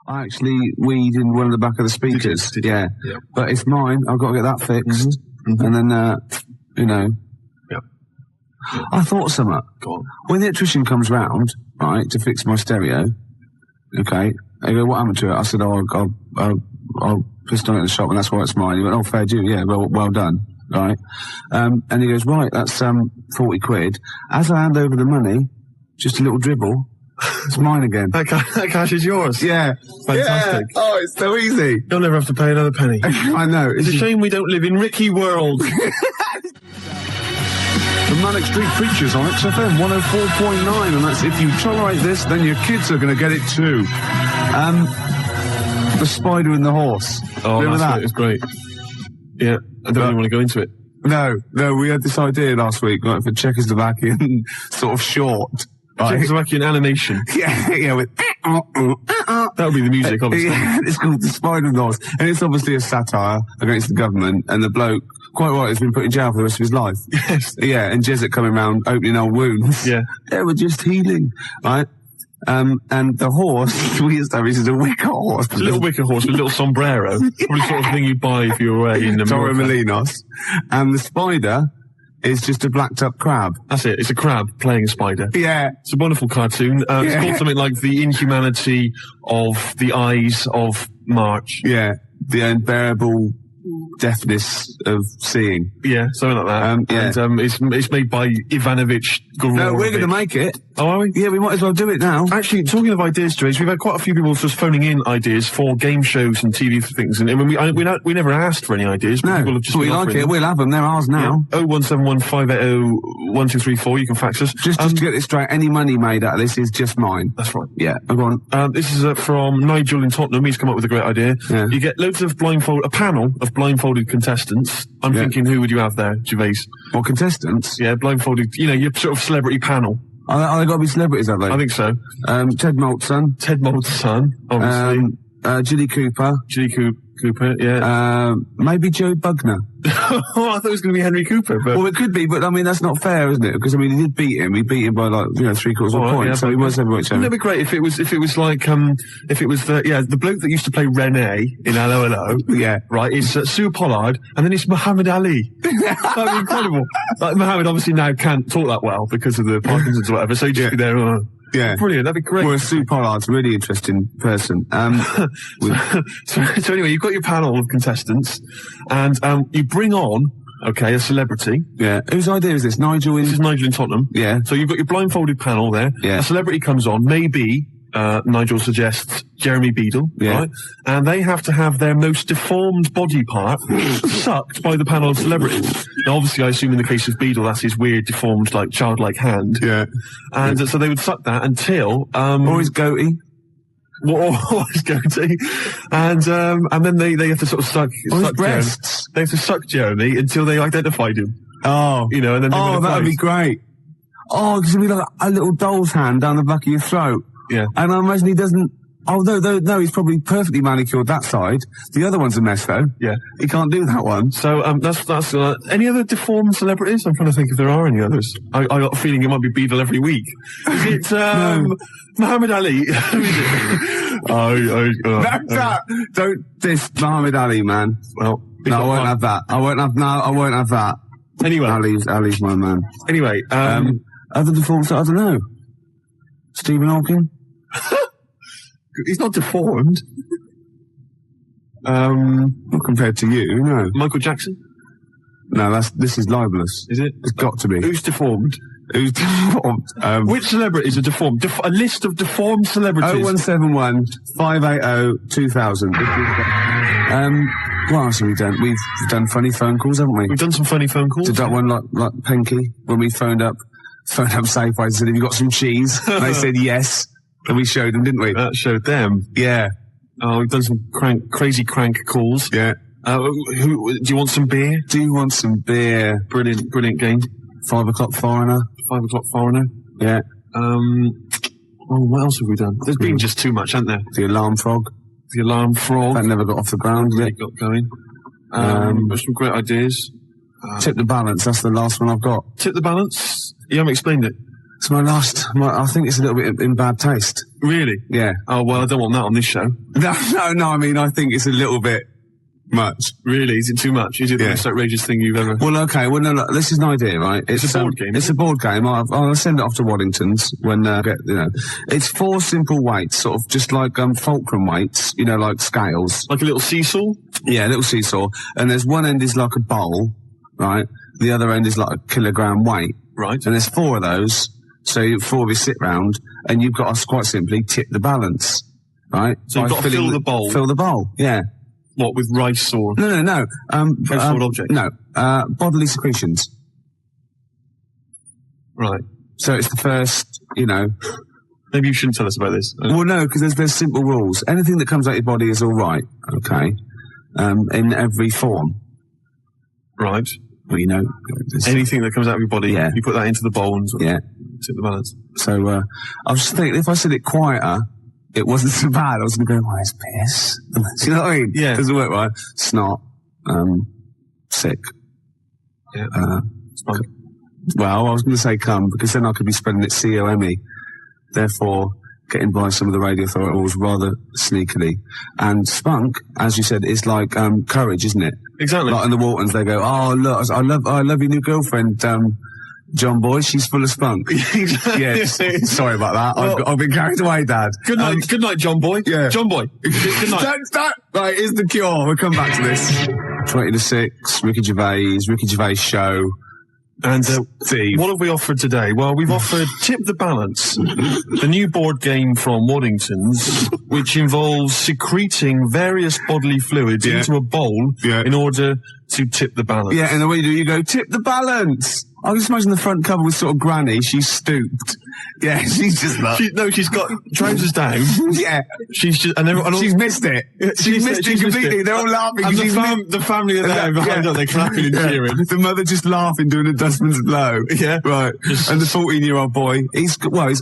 I actually weed in one of the back of the speakers. Did you? Yeah. Yeah. But it's mine. I've got to get that fixed. Mm-hmm. And then, you know. Yeah. I thought something. Go on. When the electrician comes round, right, to fix my stereo, okay, they go, what happened to it? I said, I'll pissed on it in the shop and that's why it's mine. He went, oh, fair due. Yeah, well done. Right. And he goes, right, that's 40 quid. As I hand over the money, just a little dribble, it's mine again. That cash is yours. Yeah. Fantastic. Yeah. Oh, it's so easy. You'll never have to pay another penny. I know. It's a shame we don't live in Ricky world. The Manic Street Preachers on XFM 104.9, and that's if you tolerate this, then your kids are going to get it too. The Spider and the Horse. Oh, remember that? It was great. Yeah, I don't really want to go into it. No, we had this idea last week, like, for Czechoslovakian sort of short. Right? Czechoslovakian animation. Yeah, with... That would be the music, obviously. Yeah, it's called The Spider and the Horse. And it's obviously a satire against the government, and the bloke, quite right, has been put in jail for the rest of his life. Yes. Yeah, and Jesuit coming around opening old wounds. Yeah. They were just healing, right? And the horse, we established, is a wicker horse. It's a little wicker horse with a little sombrero. Probably the sort of thing you'd buy if you were away in the Torremolinos. And the spider is just a blacked up crab. That's it. It's a crab playing a spider. Yeah. It's a wonderful cartoon. It's called something like The Inhumanity of the Eyes of March. Yeah. The unbearable deafness of seeing. Yeah, something like that. Yeah. And it's made by Ivanovich Gororovich. No, we're going to make it. Oh, are we? Yeah, we might as well do it now. Actually, talking of ideas, James, we've had quite a few people just phoning in ideas for game shows and TV things, and we never asked for any ideas. No, people have just we like it. them. We'll have them. They're ours now. Yeah. 0171 580 1234. You can fax us. Just to get this straight, any money made out of this is just mine. That's right. Yeah, go on. This is from Nigel in Tottenham. He's come up with a great idea. Yeah. You get loads of a panel of blindfolded contestants. I'm thinking, who would you have there, Gervais? What, contestants? Yeah, blindfolded. You know, your sort of celebrity panel. Are they got to be celebrities, have they? I think so. Ted Malt's son. Ted Malt's son, obviously. Jilly Cooper. Jilly Cooper, yeah. Maybe Joe Bugner. Oh, I thought it was going to be Henry Cooper. But... Well, it could be, but I mean, that's not fair, isn't it? Because, I mean, he did beat him. He beat him by, like, 3/4 of a point, so he was heavyweight champion. Wouldn't it be great if it was like, if it was the bloke that used to play Rene in Hello Hello. Yeah. Right, it's Sue Pollard, and then it's Muhammad Ali. That'd be incredible. Like, Muhammad obviously now can't talk that well because of the Parkinson's or whatever, so he'd just be there, Yeah. Brilliant, that'd be great. Well, Sue Pollard's a really interesting person. So anyway, you've got your panel of contestants, and you bring on, a celebrity. Yeah. Whose idea is this? This is Nigel in Tottenham. Yeah. So you've got your blindfolded panel there. Yeah. A celebrity comes on, maybe, Nigel suggests Jeremy Beadle, right? And they have to have their most deformed body part sucked by the panel of celebrities. Now, obviously, I assume in the case of Beadle, that's his weird, deformed, like, childlike hand. Yeah. And so they would suck that until... or his goatee. Or his goatee. And then they have to sort of suck his breasts. They have to suck Jeremy until they identified him. Oh. You know, and then... Oh, that would be great. Oh, because it'd be like a little doll's hand down the back of your throat. Yeah. And I imagine he doesn't... Oh, no, he's probably perfectly manicured that side. The other one's a mess, though. Yeah. He can't do that one. So, that's any other deformed celebrities? I'm trying to think if there are any others. I got a feeling it might be Beadle every week. Is it, Muhammad Ali? Don't diss Muhammad Ali, man. Well, no, I won't have that. I won't have that. Anyway. Ali's my man. Anyway, other deformed, I don't know. Stephen Hawking? He's not deformed. Not compared to you, no. Michael Jackson? No, this is libelous. Is it? It's got to be. Who's deformed? Who's deformed? Which celebrities are deformed? A list of deformed celebrities. 0171 580 2000. What else have we done? We've done funny phone calls, haven't we? We've done some funny phone calls. Did that one like Penky when we phoned up Safeway and said, have you got some cheese? And they said yes. And we showed them, didn't we? That showed them. Yeah. Oh, we've done some crazy crank calls. Yeah. Do you want some beer? Do you want some beer? Brilliant game. 5 o'clock foreigner. 5 o'clock foreigner. Yeah. What else have we done? There's been just too much, hasn't there? The alarm frog. That never got off the ground yet. Got going. There's some great ideas. Tip the balance. That's the last one I've got. Tip the balance? You haven't explained it. It's my last. I think it's a little bit in bad taste. Really? Yeah. Oh, well, I don't want that on this show. No. I mean, I think it's a little bit much. Really? Is it too much? Is it the most outrageous thing you've ever... Well, okay. Well, no, look, this is an idea, right? It's a board game. It's a board game. I'll send it off to Waddington's when it's 4 simple weights, sort of just like fulcrum weights, like scales. Like a little seesaw? Yeah, a little seesaw. And there's one end is like a bowl, right? The other end is like a kilogram weight. Right. And there's 4 of those. So 4 of you sit round, and you've got to quite simply tip the balance, right? So you've got to fill the bowl. Fill the bowl, yeah. What, with rice or... No. Household object? No. Bodily secretions. Right. So it's the first, Maybe you shouldn't tell us about this. Well, no, because there's simple rules. Anything that comes out your body is all right, okay? In every form. Right. Well, anything that comes out of your body, yeah. You put that into the bowl and sort of tip the balance. So, I was just thinking, if I said it quieter, it wasn't so bad. I was going to go, well, it's piss. Do you know what I mean? Yeah. Doesn't work right. Snot. Sick. Yeah. Spunk. Well, I was going to say cum, because then I could be spelling it C-O-M-E. Therefore, getting by some of the radio authorities rather sneakily. And spunk, as you said, is like courage, isn't it? Exactly. Like in the Waltons, they go, oh, look, I love your new girlfriend, John Boy, she's full of spunk. Yeah, sorry about that. Well, I've been carried away, Dad. Good night, John Boy. Yeah. John Boy. Good night. Don't. Right, here's the cure. We'll come back to this. 20 to 6, Ricky Gervais Show. And Steve, what have we offered today? Well, we've offered Tip the Balance, the new board game from Waddington's, which involves secreting various bodily fluids into a bowl in order to tip the balance. Yeah, and the way you go, tip the balance. I can just imagine the front cover with sort of Granny. She's stooped. Yeah, she's just like... she's got trousers down. Yeah. She's just... she's missed it. She's missed it completely. They're all laughing. And the family are there behind her. They're clapping and cheering. The mother just laughing, doing a dustman's blow. Yeah. Right. And the 14-year-old boy, he's got... right,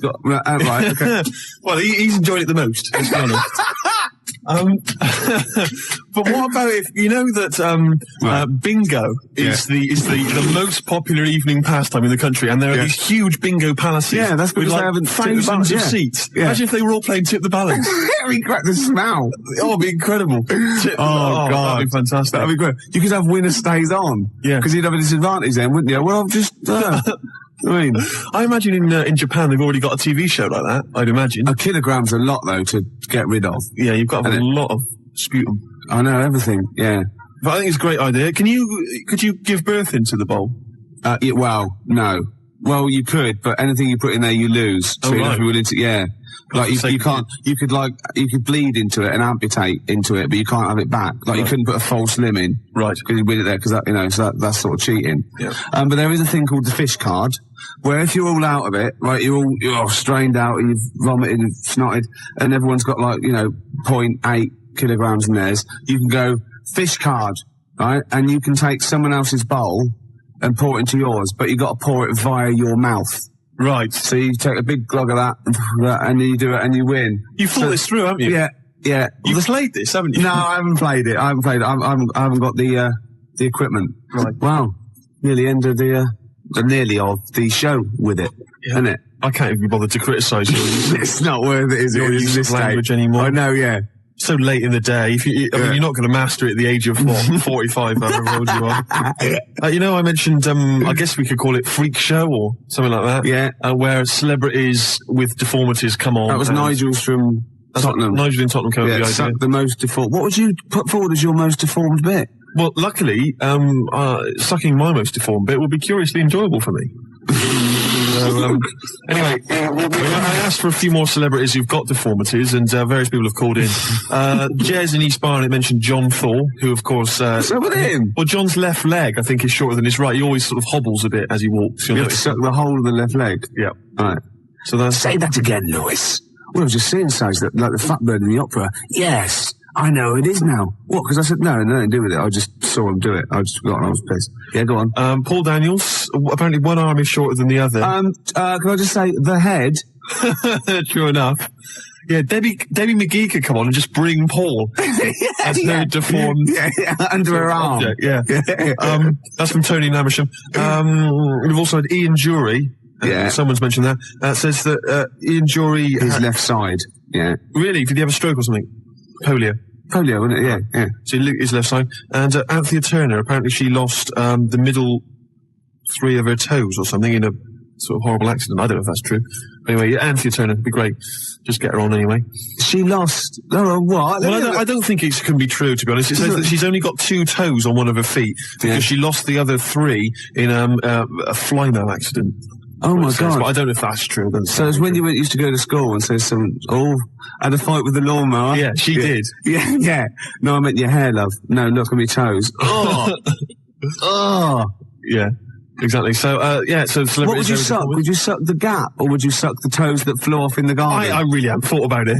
okay. Well, he's enjoyed it the most, let's be honest. But what about if you know that bingo is the most popular evening pastime in the country, and there are these huge bingo palaces. Yeah, that's because with they haven't thousands of seats. Yeah. Imagine if they were all playing Tip the Balance. Very great. The smell. Oh, it'd be incredible. God, that'd be fantastic. That'd be great. You could have winner stays on. Yeah, because you'd have a disadvantage then, wouldn't you? Well, I've just. I imagine in Japan they've already got a TV show like that. I'd imagine. A kilogram's a lot though to get rid of. Yeah, you've got to have a lot of sputum. I know everything. Yeah, but I think it's a great idea. Could you give birth into the bowl? Well, no. Well, you could, but anything you put in there, you lose. So you'd have to be willing to, like you can't. You could bleed into it and amputate into it, but you can't have it back. Like you couldn't put a false limb in, right? Because you win it there, because that's sort of cheating. Yeah. But there is a thing called the fish card, where if you're all out of it, right, you're all strained out and you've vomited and snotted, and everyone's got 0.8 kilograms in theirs. You can go fish card, right, and you can take someone else's bowl and pour it into yours, but you got to pour it via your mouth. Right. So you take a big glug of that, and then you do it, and you win. You thought this through, haven't you? Yeah. You've played this, haven't you? No, I haven't played it. I haven't got the equipment. Right. Wow. Near the end of the show with it, isn't it? I can't even be bothered to criticise you. It's not worth it, is it? Your use of language anymore. I know, yeah. So late in the day. I mean, you're not going to master it at the age of 45, however old you are. I mentioned, I guess we could call it Freak Show or something like that. Yeah. Where celebrities with deformities come on. That was Nigel's from Tottenham. Nigel in Tottenham came up with the idea. The most deformed. What would you put forward as your most deformed bit? Well, luckily, sucking my most deformed bit will be curiously enjoyable for me. Anyway, I asked for a few more celebrities who've got deformities, and various people have called in. Jez in East Barnet mentioned John Thor, who, of course... so with him? Well, John's left leg, I think, is shorter than his right. He always sort of hobbles a bit as he walks. You have to suck the whole of the left leg? Yeah. Right. So that's... Say that again, Lewis. Well, I was just saying, like the fat bird in the opera. Yes. I know it is now. What? Because I said no, nothing to do with it. I just saw him do it. I just forgot and I was pissed. Yeah, go on. Paul Daniels, apparently one arm is shorter than the other. Can I just say, the head? True enough. Yeah, Debbie McGee could come on and just bring Paul as her deformed under her arm. Object. Yeah. That's from Tony Namersham. We've also had Ian Jury, Yeah. Someone's mentioned that. Says that Ian Jury... His left side. Yeah. Really? Did he have a stroke or something? Polio. Polio, wasn't it? Yeah. So his left side. And Anthea Turner, apparently she lost the middle 3 of her toes or something in a sort of horrible accident. I don't know if that's true. Anyway, yeah, Anthea Turner would be great. Just get her on anyway. She lost... Oh, what? Well, I don't think it can be true, to be honest. It says that she's only got 2 toes on one of her feet because she lost the other 3 in a fly-mill accident. Oh my God. But I don't know if that's true. So it's when you used to go to school and say had a fight with the lawnmower? Yeah, she did. Yeah. No, I meant your hair, love. No, look at me toes. Oh! Oh! Yeah. Exactly. So, so celebrities... What would you suck? Would you suck the gap, or would you suck the toes that flew off in the garden? I really haven't thought about it.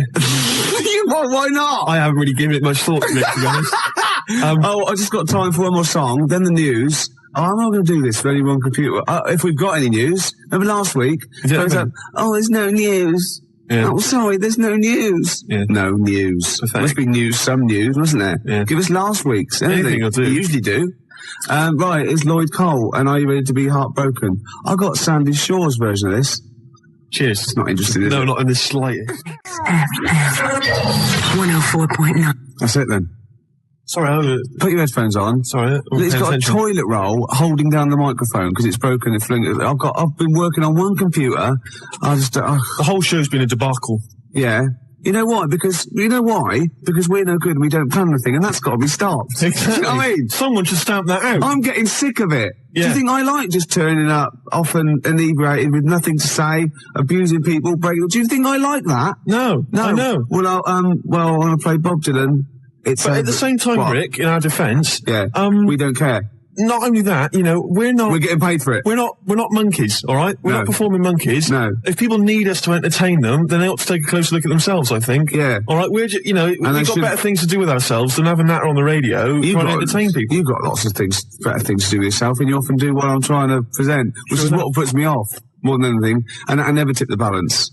Why not? I haven't really given it much thought to it, to be honest. I just got time for one more song, then the news. Oh, I'm not going to do this for any one computer. If we've got any news. Remember last week? There's no news. Yeah. Oh, sorry, there's no news. Yeah. No news. Must be news, some news, wasn't there? Yeah. Give us last week's. Anything will do. You usually do. Right, it's Lloyd Cole, and Are You Ready to Be Heartbroken? I got Sandy Shaw's version of this. Cheers. It's not interesting, is it? No, not in the slightest. 104.9. That's it then. Sorry, Put your headphones on. Sorry, it's got a toilet roll holding down the microphone because it's broken and fling. I've been working on one computer. The whole show's been a debacle. Yeah. You know why? Because we're no good and we don't plan anything, and that's got to be stopped. Exactly. You know what I mean? Someone should stamp that out. I'm getting sick of it. Yeah. Do you think I like just turning up often inebriated with nothing to say, abusing people, breaking? Do you think I like that? No. I know. Well, I want to play Bob Dylan. But at the same time, Rick, in our defence, we don't care. Not only that, we're getting paid for it. We're not monkeys, all right? We're not performing monkeys. No. If people need us to entertain them, then they ought to take a closer look at themselves, I think. Yeah. All right, we've got better things to do with ourselves than have a natter on the radio trying to entertain people. You've got lots of better things to do with yourself, and you often do what I'm trying to present, which is what puts me off more than anything. And I never tip the balance.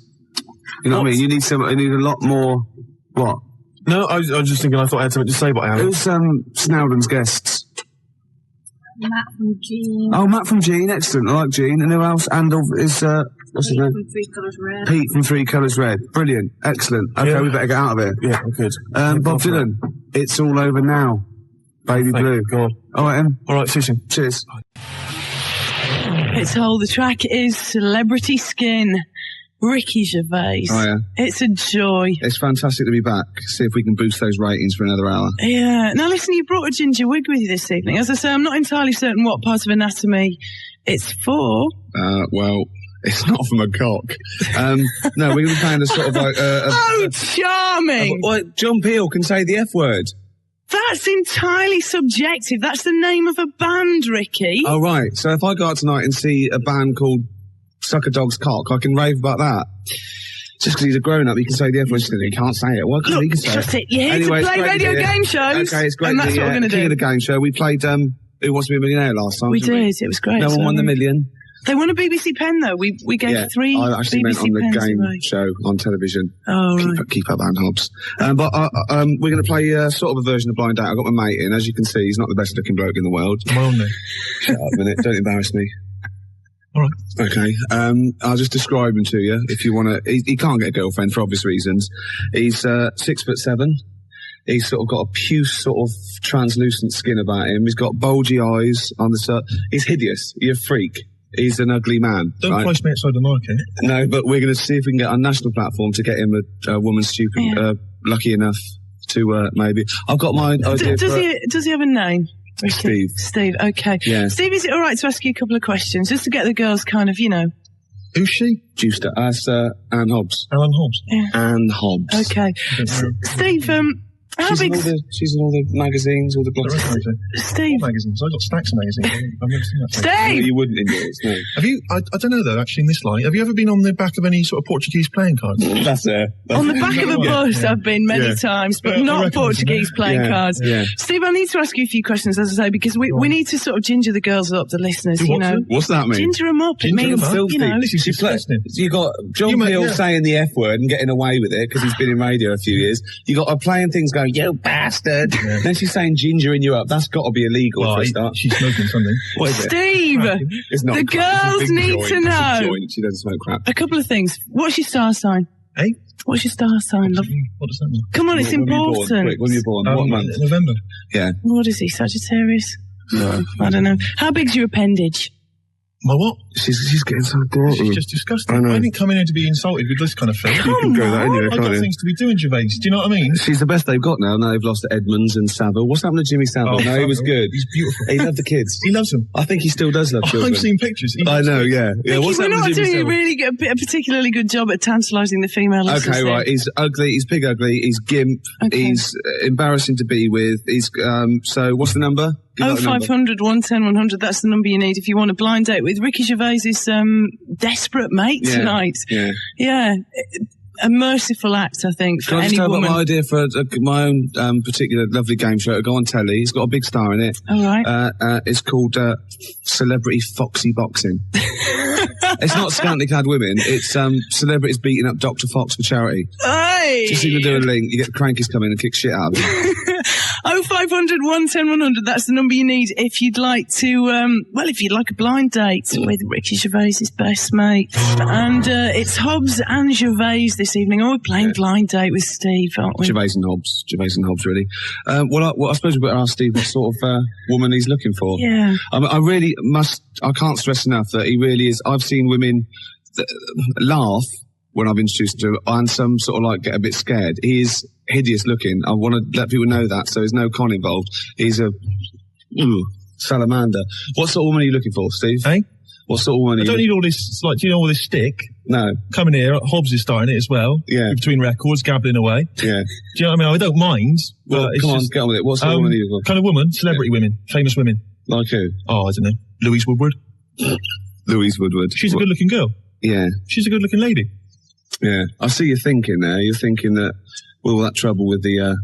You know what I mean? You need a lot more. What? No, I was just thinking. I thought I had something to say, but I haven't. Who's Snowden's guests? Matt from Gene. Oh, Matt from Gene, excellent. I like Gene. And who else? And is what's his name? From 3 Colours Red. Pete from 3 Colours Red. Brilliant, excellent. Okay, we better get out of here. Yeah, good. Bob Dylan, It's All Over Now. Baby Thank Blue. God. All right, Em. All right, see you soon. Cheers. It's all. The track is Celebrity Skin. Ricky Gervais. Oh, yeah. It's a joy. It's fantastic to be back. See if we can boost those ratings for another hour. Yeah. Now listen, you brought a ginger wig with you this evening. As I say, I'm not entirely certain what part of anatomy it's for. Well, it's not from a cock. No, we were playing a sort of like... oh, charming! John Peel can say the F word. That's entirely subjective. That's the name of a band, Ricky. Oh, right. So if I go out tonight and see a band called Suck a Dog's Cock, I can rave about that. Just because he's a grown-up, he can say the F word. He can't say it. Why can't he say shut it. You're here anyway, to play radio game shows. Okay, it's great. And that's what we're going to do. King of the game show. We played Who Wants to Be a Millionaire last time. We did. It was great. No one won the million. They won a BBC pen, though. We gave 3 I actually BBC meant on the pens game away. show on television. Oh, right. Keep up, Ann Hobbs. But we're going to play sort of a version of Blind Date. I've got my mate in. As you can see, he's not the best looking bloke in the world. Come on, then. Shut up a minute. Don't embarrass me. All right. Okay. I'll just describe him to you if you want to. He can't get a girlfriend for obvious reasons. He's 6'7". He's sort of got a puce sort of translucent skin about him. He's got bulgy eyes on the side. He's hideous. He's a freak. He's an ugly man. Don't price me outside the market. No, but we're going to see if we can get on national platform to get him a woman stupid, lucky enough to maybe. I've got my idea. Does he have a name? Steve. Steve, okay. Yeah. Steve, is it all right to ask you a couple of questions, just to get the girls kind of, Who's she? Juicer. Ann Hobbs. Alan Hobbs. Yeah. Ann Hobbs. Okay. Steve, how big... She's in all the magazines, all the blogs. Steve. Magazines. I've got stacks of magazines. I've never seen that. Steve! No, you wouldn't in yours, no. Have you, I don't know though, actually in this line, have you ever been on the back of any sort of Portuguese playing cards? That's it. On the back of a bus, I've been many times, but not Portuguese playing cards. Yeah. Steve, I need to ask you a few questions, as I say, because we need to sort of ginger the girls up, the listeners, What's that mean? Ginger them up. It means, You got John Peel saying the F word and getting away with it because he's been in radio a few years. You got playing things going, you bastard. Then she's saying gingering you up. That's got to be illegal for a start. She's smoking something. What is it? Steve, It's not the crap. girls It's a big need joint. to It's a know joint. She doesn't smoke crap. a couple of things. What's your star sign? Hey? What's your star sign, love? What does that mean? Come on, it's When were you born? important. Quick, when were you born? What month? November. Yeah. What is he, Sagittarius? No, I don't know. How big's your appendage? My what? She's getting so dirty. She's just disgusting. I know. I didn't come in here to be insulted with this kind of thing. You can go that anyway, I've can't got you? things to be doing, Gervais. Do you know what I mean? She's the best they've got now. Now they've lost to Edmonds and Savile. What's happened to Jimmy Savile? No, he was good. He's beautiful. He loved the kids. He loves them. I think he still does love children. I've seen pictures. He I loves know, them. yeah. Vicky, What's we're happened not to Jimmy doing Savile? a particularly good job at tantalising the female listeners. Okay, here. right. He's ugly. He's pig ugly. He's gimp. Okay. He's embarrassing to be with. He's so. What's the number? Give that a number. 0500 110 100. That's the number you need if you want a blind date with Ricky Gervais's desperate mate Yeah. tonight. Yeah. Yeah. A merciful act, I think, for Can I just any tell about woman. my idea for my own particular lovely game show to go on telly? It's got a big star in it. All right. It's called Celebrity Foxy Boxing. It's not scantily clad women. It's celebrities beating up Dr. Fox for charity. Hey! Just even do a link. You get the crankies come in and kick shit out of them. 0500 110 100. That's the number you need if you'd like to, if you'd like a blind date with Ricky Gervais's best mate. And it's Hobbs and Gervais this evening. Oh, we're playing blind date with Steve, aren't we? Gervais and Hobbs, really. I suppose we better ask Steve what sort of woman he's looking for. Yeah. I can't stress enough that he really is. I've seen women laugh when I've introduced him to him, and some sort of like get a bit scared. He is hideous looking. I want to let people know that, so there's no con involved. He's a salamander. What sort of woman are you looking for, Steve? Hey? What sort of woman are I you don't need all this, like, do you know all this stick? No. Coming here, Hobbs is starting it as well. Yeah. Between records, gabbling away. Yeah. Do you know what I mean? I don't mind. Well, but it's come on, just, get on with it. What sort of woman are you looking kind of woman, celebrity women, famous women. for? Like who? Oh, I don't know. Louise Woodward. Louise Woodward. She's a good looking girl. Yeah. She's a good looking lady. Yeah. I see you thinking there. You're thinking that with all that trouble with the,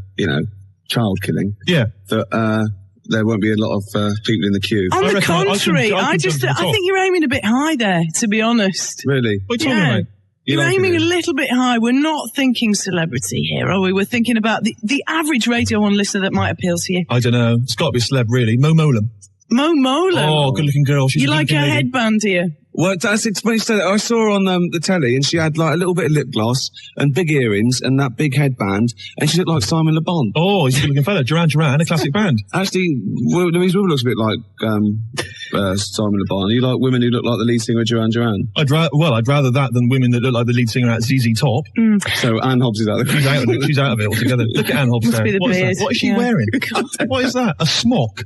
child killing, Yeah. that, there won't be a lot of people in the queue. On I the reckon I can contrary, jump I to the top. think you're aiming a bit high there, to be honest. Really? What are you Yeah. talking about? You're like aiming it? a little bit high. We're not thinking celebrity here, are we? We're thinking about the average Radio 1 listener that might appeal to you. I don't know. It's got to be a celeb, really. Mo Molam. Mo Molam. Oh, good looking girl. She's You a like her good-looking lady. headband, do you? Well, it's funny you say that. I saw her on the telly, and she had like a little bit of lip gloss and big earrings and that big headband, and she looked like Simon Le Bon. Oh, he's a good looking fella. Duran, a classic band. Actually, Louise Woodward looks a bit like Simon Le Bon. You like women who look like the lead singer of Duran. I'd rather that than women that look like the lead singer at ZZ Top. So Anne Hobbs is out there. She's out of it. She's out of it altogether. Look at Anne Hobbs there. be the What is beard. that? What is she Yeah. wearing? What is that? A smock?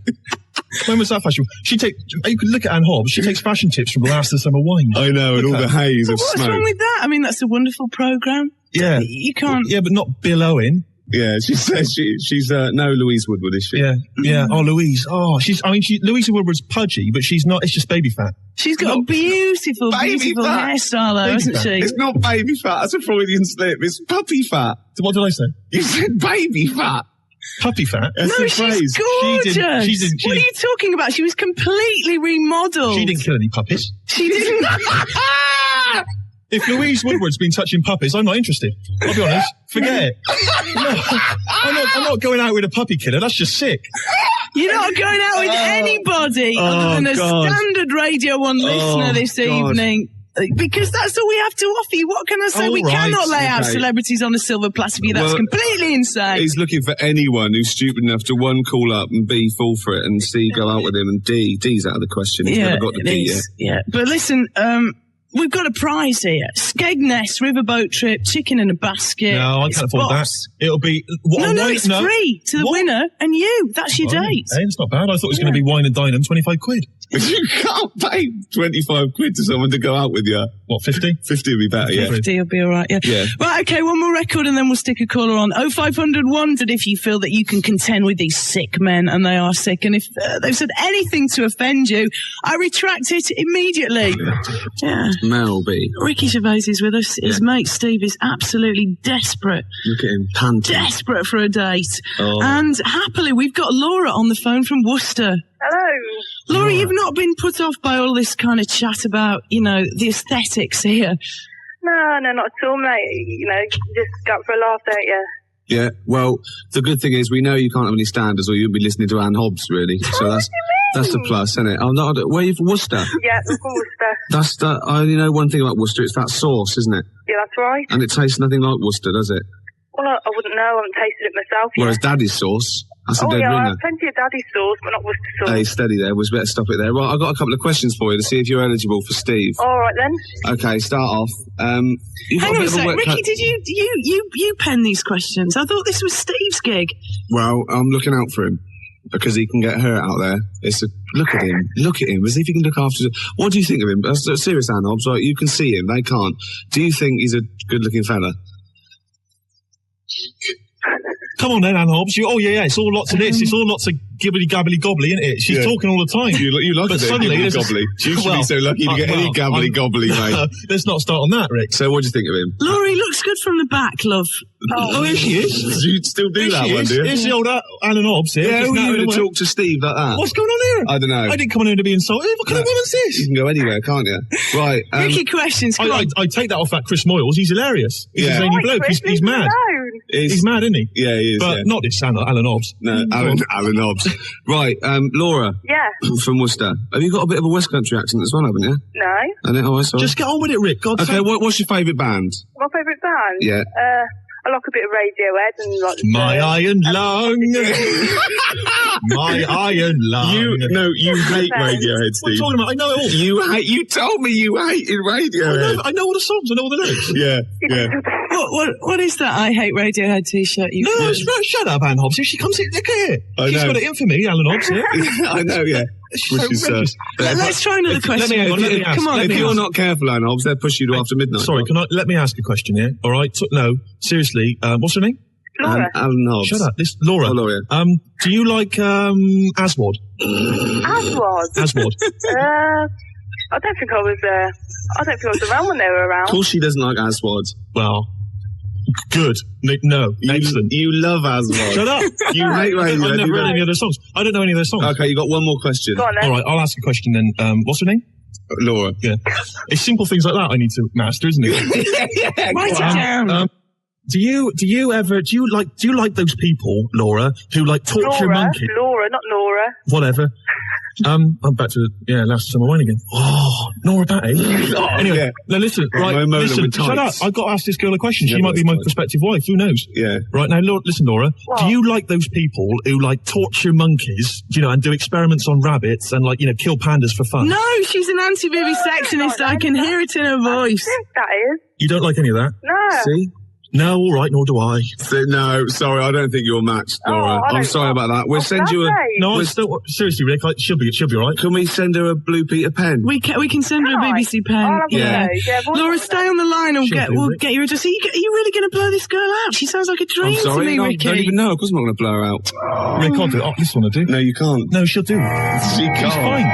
When was that fashion? You could look at Anne Hobbs. She takes fashion tips from Last of Summer Wine. I know, and all the haze of What's wrong smoke. with that? I mean, that's a wonderful programme. Yeah. You can't... Yeah, but not Bill Owen. Yeah, she says she's no Louise Woodward, is she? Yeah. Yeah. Oh, Louise. Oh, Louise Woodward's pudgy, but she's not. It's just baby fat. She's got a beautiful, Baby beautiful fat. hairstyle, though, Baby hasn't fat. she? It's not baby fat. That's a Freudian slip. It's puppy fat. What did I say? You said baby fat. Puppy fat. That's No, the she's phrase. gorgeous. She didn't- What are you talking about? She was completely remodelled. She didn't kill any puppies. She didn't. If Louise Woodward's been touching puppies, I'm not interested. I'll be honest. Forget it. No, I'm not going out with a puppy killer. That's just sick. You're not going out with anybody other than a God. standard Radio 1 listener this God. evening. Because that's all we have to offer you. What can I say? All We right, cannot lay out okay. celebrities on a silver platter for you. That's Well, completely insane. He's looking for anyone who's stupid enough to one, call up, and B, fall for it, and C, go out with him, and D's out of the question. He's never got the it D yet. is. Yeah. But listen, we've got a prize here. Skegness riverboat trip, chicken in a basket. No, I It's can't afford that. boss. It'll be... No, it's free to the What? winner and you. That's your date. Hey, it's not bad. I thought it was going to be wine and dine and 25 quid. You can't pay 25 quid to someone to go out with you. What, 50? 50 would be better, yeah. 50 will be all right, yeah. Yeah. Right, okay, one more record and then we'll stick a caller on. 0500 wondered if you feel that you can contend with these sick men, and they are sick. And if they've said anything to offend you, I retract it immediately. Yeah. Mel B. Ricky Gervais is with us. His mate Steve is absolutely desperate. Look at him panting. Desperate for a date. Oh. And happily, we've got Laura on the phone from Worcester. Hello. Laura, you've not been put off by all this kind of chat about, the aesthetics here. No, not at all, mate. Just go out for a laugh, don't you? Yeah, well, the good thing is we know you can't have any standards or you'll be listening to Anne Hobbs, really. So that's a plus, isn't it? I'm not. Where are you from? Worcester? Yeah, we're from Worcester. I only know one thing about Worcester. It's that sauce, isn't it? Yeah, that's right. And it tastes nothing like Worcester, does it? Well, I wouldn't know. I haven't tasted it myself yet. Whereas Daddy's sauce, that's a dead I ringer. have plenty of Daddy's sauce, but not Worcester sauce. Hey, steady there. We better stop it there. Right, I've got a couple of questions for you to see if you're eligible for Steve. All right, then. Okay, start off. You've Hang got on a bit of sec, wet Ricky, coat- did you pen these questions? I thought this was Steve's gig. Well, I'm looking out for him because he can get hurt out there. Look at him. Look at him. As if he can look after. What do you think of him? That's serious, Anne Hobbs. Like, you can see him. They can't. Do you think he's a good-looking fella? Come on then, Anne Hobbs. Yeah, it's all lots of this. It's all lots of gibbly-gabbly-gobbly, isn't it? She's talking all the time. You like But a bit suddenly, of there's a- gobbly. You should well, be so lucky to get any gabbly-gobbly, mate. Let's not start on that, Rick. So what do you think of him? Laurie looks good from the back, love. Oh, here she is. You'd still do Here that she one, is. do you? Here's the old Alan Hobbs here. Yeah, just who are you nattering going to away. talk to Steve like that? What's going on here? I don't know. I didn't come in here to be insulted. What kind of woman's this? You can go anywhere, can't you? Right. Ricky, questions, come on. I take that off that Chris Moyles. He's hilarious. He's Yeah. a zany Right, bloke. Chris, He's leave me mad. alone. He's mad, isn't he? Yeah, he is. But yeah. not this Alan Hobbs. No, Alan Hobbs. Right, Laura Yeah. from Worcester. Have you got a bit of a West Country accent as well, haven't you? No. I know. Oh, sorry. Just get on with it, Rick. God's Okay, sake. what's your favourite band? My favourite band? Yeah. I like a bit of Radiohead and like... My iron lung. My iron lung. You hate Radiohead, What are you Steve. talking about? I know it all. You told me you hated Radiohead. I know all the songs. I know all the lyrics. Yeah. What is that I Hate Radiohead t-shirt you No, shut up, Anne Hobbs. If she comes in, look at her. I She's know. got it in for me, Alan Hobbs. Yeah. I know, yeah. She's Which is, so outrageous. Let's try another question. Let me ask. Come on, let If me you're ask. not careful, Anne Hobbs, they'll push you to after midnight. Sorry, let me ask a question here? All right. No, seriously. What's her name? Laura. Alan Hobbs. Shut up. This Laura. Oh, Laura. Do you like Aswad? Aswad. Aswad. I don't think I was around when they were around. Of course she doesn't like Aswad. Well, good. No, excellent. You love Aswad. Shut up. You hate Radiohead. I've never you heard don't- any of their songs. I don't know any of their songs. Okay, you got one more question. Go on then. All right, I'll ask a question then. What's her name? Laura. Yeah. It's simple things like that I need to master, isn't it? Write it down. Do you like those people, Laura, who like torture monkeys? Laura, not Laura. Whatever. I'm back to last summer wine again. Oh, Nora Batty. Anyway, yeah. now listen, right? Momola Listen, with shut up. tights. I've got to ask this girl a question. Yeah, She might be my tights. prospective wife. Who knows? Yeah. Right now, listen, Laura. What? Do you like those people who like torture monkeys, and do experiments on rabbits and kill pandas for fun? No, she's an anti-vivisectionist. I can hear it in her voice. That is. You don't like any of that? No. See? No, all right, nor do I. No, sorry, I don't think you're matched, Laura. I I'm don't- sorry about that. We'll send you a... lovely. No, We're- seriously, Rick. She'll be all right. Can we send her a Blue Peter pen? We can send her a Right. BBC pen. I'll have a Yeah. go. Yeah, why Laura, not? stay on the line and She'll do we'll it. get your address. Are you really going to blow this girl out? She sounds like a dream I'm sorry, to me, no, I Ricky. don't even know. Of course I'm not going to blow her out. Rick, I'll do it. Oh, this one I do. No, you can't. No, she'll do. She She's can't. fine.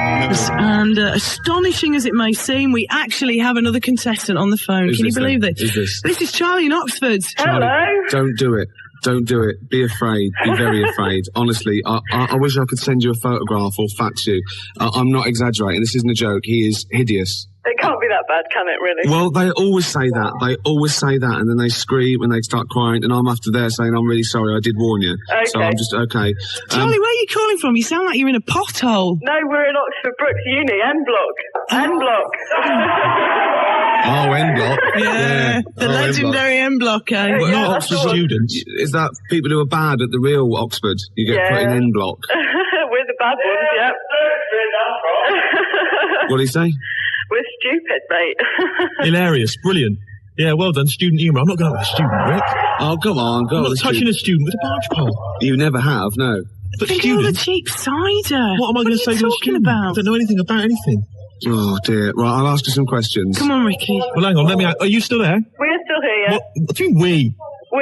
And astonishing as it may seem, we actually have another contestant on the phone. Who's Can you this believe then? this? Who's this? This is Charlie in Oxford. Hello. Don't do it. Don't do it. Be afraid. Be very afraid. Honestly, I wish I could send you a photograph or fax you. I'm not exaggerating. This isn't a joke. He is hideous. It can't be that bad, can it, really? Well, they always say that. They always say that, and then they scream and they start crying, and I'm after there saying, I'm really sorry, I did warn you. So Okay. I'm just, okay. Charlie, where are you calling from? You sound like you're in a pothole. No, we're in Oxford Brookes Uni, N Block. N Block. Oh, N Block. Yeah, the Oh, N Block. legendary M Block, eh? Well, Yeah, not that's Oxford the one. students. Is that people who are bad at the real Oxford? You get Yeah. put in N Block. We're the bad ones, yep. What do you say? We're stupid, mate. Hilarious. Brilliant. Yeah, well done. Student humour. I'm not going with a student, Rick. Oh, come on, go I'm on. not touching a student with a barge pole. You never have, no. But Think of all the students, cheap cider. what am I going to say to a talking student? I about? don't know anything about anything. Oh, dear. Right, I'll ask you some questions. Come on, Ricky. Well, hang on. Let me. Are you still there? We're still here, yeah? What do you mean we?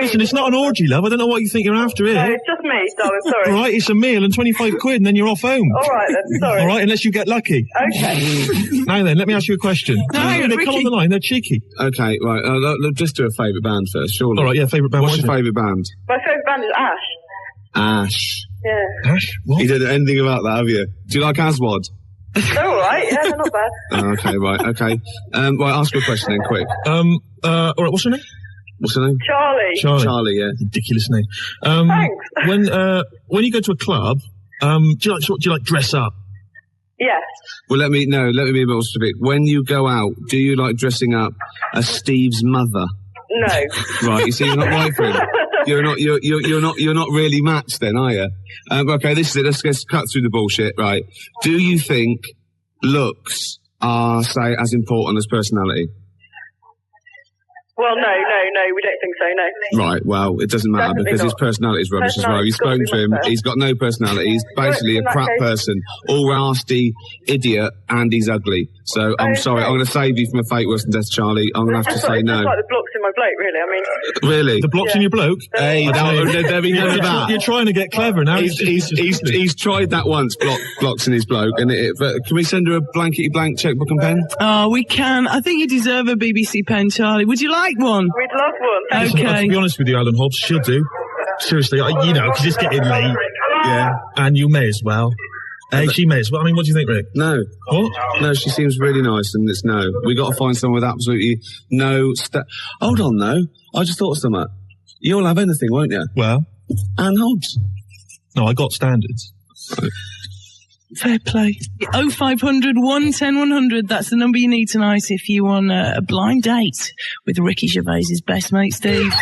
Listen, it's not an orgy, love. I don't know what you think you're after No, here. it's just me, darling, sorry. All right, it's a meal and 25 quid, and then you're off home. All right, then, sorry. All right, unless you get lucky. Okay. Now then, let me ask you a question. No, hang on, they come Ricky. on the line. They're cheeky. Okay, right. Just do a favourite band first, surely. All right, yeah. Favourite band. What's what your is favourite band? My favourite band is Ash. Ash. Yeah. it? Ash? What? You didn't know anything about that, have you? Do you like Aswad? They're all right, yeah, they're not bad. Oh, okay, right, okay. Right, ask her a question then, quick. All right. What's her name? What's her name? Charlie. Charlie, yeah. Ridiculous name. Thanks. When you go to a club, do you like dress up? Yes. Well, let me be more specific. When you go out, do you like dressing up as Steve's mother? No. Right, you see, you're not right for him. You're not really matched then, are you? Okay, this is it. Let's cut through the bullshit, right? Do you think looks are, say, as important as personality? Well, no, we don't think so, no. Right, well, it doesn't matter Definitely because his not. personality is rubbish as well. You've Personality's spoken to him, gotta be much better. he's got no personality, he's basically a in that crap case- person, all nasty, idiot, and he's ugly. So, I'm sorry, I'm going to save you from a fate worse than death, Charlie. I'm going to have to say It's no. just like the blocks in my bloke, really. I mean, Really? The blocks in your bloke? Hey, there'll be none of that. You're trying to get clever now. He's tried that once, blocks in his bloke, and but can we send her a blankety blank checkbook and pen? Oh, we can. I think you deserve a BBC pen, Charlie. Would you like one? we'd love one. Listen, Okay. to be honest with you, Alan Hobbs, she'll do. Seriously, because it's getting late. Yeah. And you may as well. Hey, she may as well. I mean, what do you think, Rick? No. What? No, she seems really nice, and it's no. We got to find someone with absolutely no. Hold on, though. I just thought of something. You'll have anything, won't you? Well, Anne Hobbs. no, I got standards. Fair play. 0500 110 100. That's the number you need tonight if you want a blind date with Ricky Gervais's best mate, Steve.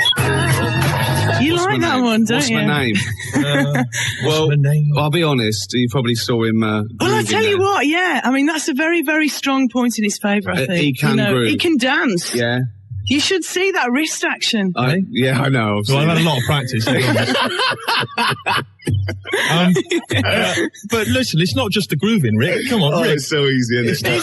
You What's like my that name? one, don't What's you? my name? Well, my name? I'll be honest. You probably saw him. Well, I tell you what, yeah. I mean, that's a very, very strong point in his favour, I think. He can groove. He can dance. Yeah. You should see that wrist action. Yeah, I know. Well, I've had a lot of practice. But listen, it's not just the grooving, Rick. Come on, Rick. It's so easy, isn't it?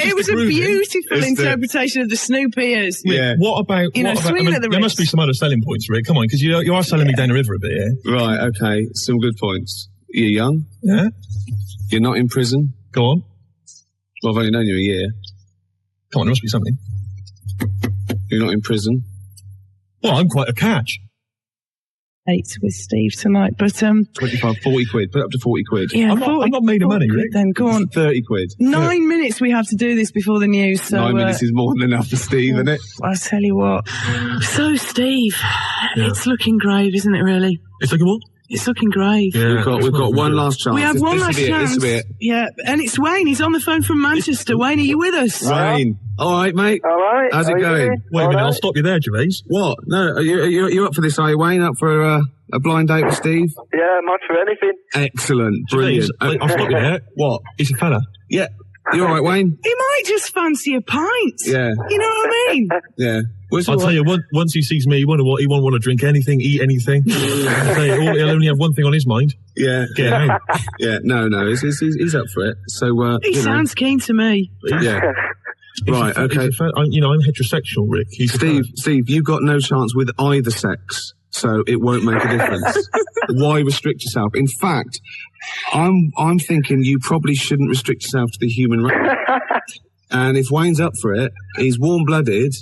It was a beautiful It's the- interpretation of the Snoop ears. Yeah. What about? swinging at the there must be wrist. some other selling points, Rick. Come on, because you are selling me down the river a bit here. Right. Okay. Some good points. You're young. Yeah. You're not in prison. Go on. Well, I've only known you a year. Come on, there must be something. You're not in prison. Well, I'm quite a catch. 8 with Steve tonight, but 25, 40 quid. Put up to 40 quid. yeah, I'm not made of money, 40 Rick. Then go on. 30 quid. 9 minutes we have to do this before the news. So 9 minutes is more than enough for Steve, isn't it? I'll tell you what. So Steve, it's looking grave, isn't it? Really, It's like a what? it's looking grave. Yeah. We've got one last chance. We have one last This chance. will be it. Yeah, and it's Wayne. He's on the phone from Manchester. Wayne, are you with us? Wayne. All right, mate. All right. How's it how you going? doing? Wait a All minute, right. I'll stop you there, Gervais. What? No, are you up for this, are you, Wayne? Up for a blind date with Steve? Yeah, much for anything. Excellent. Brilliant. Gervais, I'll stop you there. What? He's a fella. Yeah. You all right, Wayne? He might just fancy a pint. Yeah. You know what I mean? Yeah. Where's I'll your- tell you, once he sees me, he won't want to drink anything, eat anything. I'll tell you, he'll only have one thing on his mind. Yeah. Get out. Yeah. No. He's up for it. So, He sounds keen to me. yeah. Right. Okay. I'm heterosexual, Rick. He's a fella. Steve, you've got no chance with either sex, so it won't make a difference. Why restrict yourself? In fact, I'm thinking you probably shouldn't restrict yourself to the human race. And if Wayne's up for it, he's warm-blooded,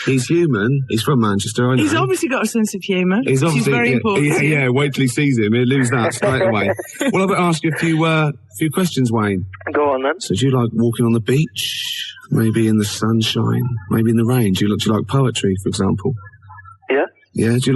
he's human, he's from Manchester, I know. He's obviously got a sense of humour. He's which is obviously very important. Yeah, wait till he sees him, he'll lose that straight away. Well, I've got to ask you a few questions, Wayne. Go on then. So, do you like walking on the beach? Maybe in the sunshine? Maybe in the rain? Do you like poetry, for example? Yeah. Yeah, what's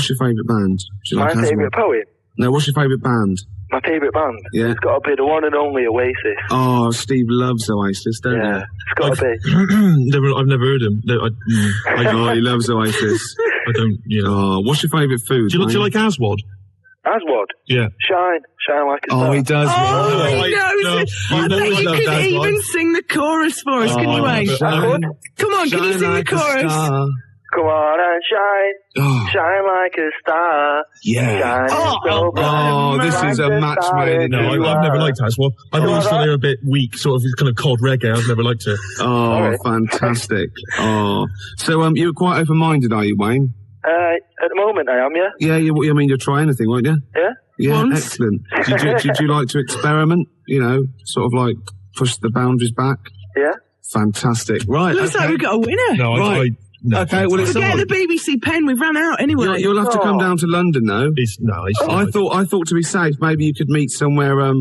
your favourite band? Do you My like Asthma? favourite poet. No, what's your favourite band? My favourite band. Yeah. It's got to be the one and only Oasis. Oh, Steve loves Oasis, don't Yeah. you? It's got to be. I've never heard him. Oh, he loves Oasis. I don't, Oh, what's your favourite food? Do you like Aswad? Aswad. Yeah. Shine like a star. Oh, he does. Oh, No, he knows no, it. you I know bet I you love could that even one. sing the chorus for us, can you, Wayne? Shine, Come on, can you shine sing the like a chorus? star. Come on and shine. Oh, Shine like a star. yeah. Shine Oh, so bright. Oh, this is a Like the match star made in that No, you I've never are. liked Aswad. I've always thought they were a bit weak, sort of kind of cod reggae. I've never liked it. Oh, Alright. fantastic. Oh. So, you're quite open-minded, are you, Wayne? At the moment I am, yeah? Yeah, you'll try anything, won't you? Yeah? Yeah, Once. excellent. Did you like to experiment? Sort of like push the boundaries back? Yeah? Fantastic. Right. Looks like okay. we've got a winner. No, Right. No. Okay, well, it's Forget on. the BBC pen. We've run out anyway. You'll have to come down to London, though. I thought to be safe, maybe you could meet somewhere. Well,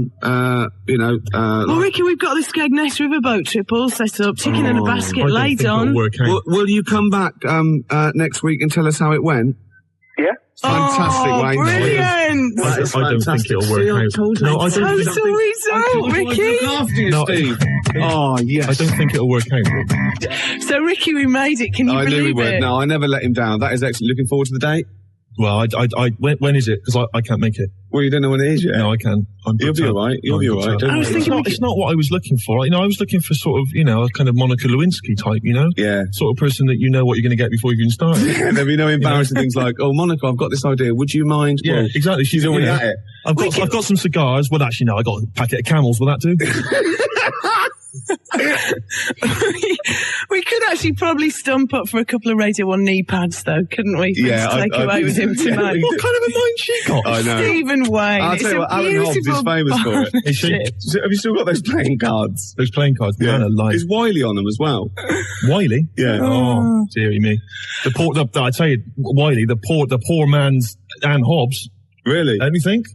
Ricky, we've got the Skegness Riverboat trip all set up. Chicken in a basket laid on. Will you come back next week and tell us how it went? Yeah. Fantastic, Wayne. Brilliant. That is I don't think fantastic. it'll work See, I out. told you. No, I don't think. Total result, Ricky. After you, No, Steve. Oh, yes. I don't think it'll work out. So, Ricky, we made it. Can you I knew we believe would. it? No, I never let him down. That is excellent. Looking forward to the date. Well, when is it? Because I can't make it. Well, you don't know when it is yet. No, I can. You'll be all right. You'll be all right. Don't I was worry. thinking It's not what I was looking for. I was looking for sort of, a kind of Monica Lewinsky type, Yeah. sort of person that you know what you're going to get before you even start. There'll be no embarrassing things like, "Oh, Monica, I've got this idea. Would you mind?" Yeah, Well, exactly. She's already at it. I've got some cigars. Well, actually, no, I got a packet of Camels. Will that do? We could actually probably stump up for a couple of Radio 1 knee pads, though, couldn't we? Yeah, to take away with him tonight. What kind of a mind she got? I know. Stephen Wayne. I'll It's tell you a what, Alan Hobbs is beautiful famous for it. Is she? partnership. Have you still got those playing cards? Those playing cards. Man alive. Is Wiley on them as well? Wiley. Yeah. Oh, dearie me. I tell you, Wiley, the poor man's Anne Hobbs. Really? Don't you think?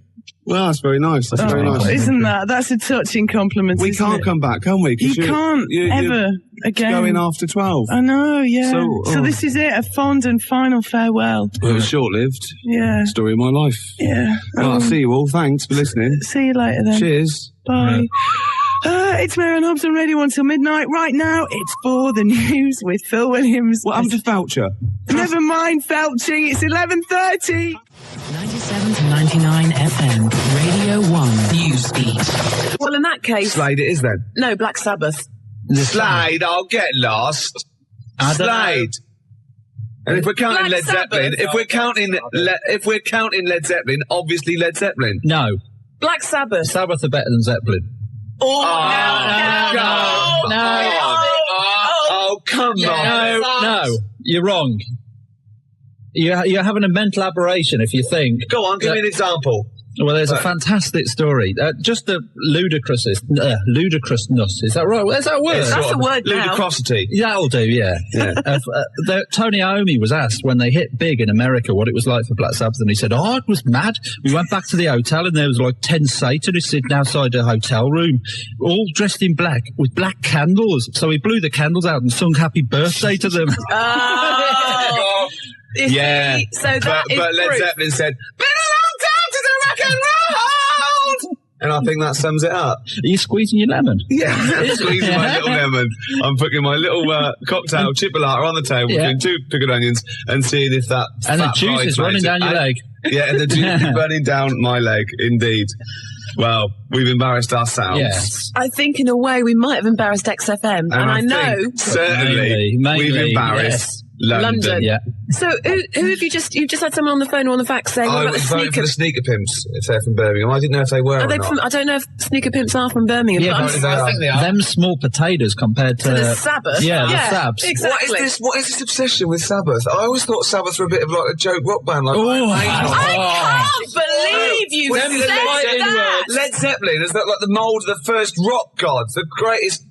Well, that's very nice. That's very Oh, nice. isn't that's a touching compliment? We isn't can't it? come back, can we? 'Cause You can't you're ever again. going after 12. I know, yeah. So, So this is it, a fond and final farewell. Well, it was short-lived. Yeah, Story of my life. yeah. Well, I'll see you all. Thanks for listening. See you later then. Cheers. Bye. It's Mary and Hobbs on Radio 1 till midnight. Right now, it's for the news with Phil Williams. What happened to Voucher? Never mind, Felching. It's 11:30. 97 to 99 FM, Radio 1 Newsbeat. Well, in that case, Slade it is then. no, Black Sabbath. Slade, I'll get lost. Slade. And if we're counting Black Led Zeppelin, Sabbath. if we're counting Led Zeppelin, obviously Led Zeppelin. No, Black Sabbath. Sabbath are better than Zeppelin. Oh, come on. No, you're wrong. You're having a mental aberration if you think. Go on, give me an example. Well, there's a fantastic story. Just the ludicrousness. Is that right? Is that a word? That's a word now. Ludicrosity. That'll do, yeah. Tony Iommi was asked when they hit big in America what it was like for Black Sabbath, and he said, "Oh, it was mad. We went back to the hotel, and there was like 10 Satanists sitting outside the hotel room, all dressed in black with black candles. So he blew the candles out and sung Happy Birthday to them." Oh. Yeah. So that is but Led proof. Zeppelin said, "Been a long time to the rock and roll." And I think that sums it up. Are you squeezing your lemon? Yeah, squeezing my little lemon. I'm putting my little cocktail chipolata on the table between two pickled onions and seeing if that And the fat juice is bridesmaid- running down your leg. Yeah, and the juice is running down my leg, indeed. Well, we've embarrassed ourselves. Yes. I think in a way we might have embarrassed XFM, and I know. think certainly Mainly, we've embarrassed London. Yeah. So who have you've just had someone on the phone or on the fax saying, what I about the was voting for sneaker? the sneaker pimps if they're from Birmingham. I didn't know if they were Are or they not. from, I don't know if sneaker pimps are from Birmingham, Yeah, but but I'm I think they are. them small potatoes compared to the Sabbath. Yeah, the Sabs. Exactly. What is this obsession with Sabbath? I always thought Sabbath were a bit of like a joke rock band. Like, I can't believe you Well, said that. Led Zeppelin is that like the mould of the first rock gods, the greatest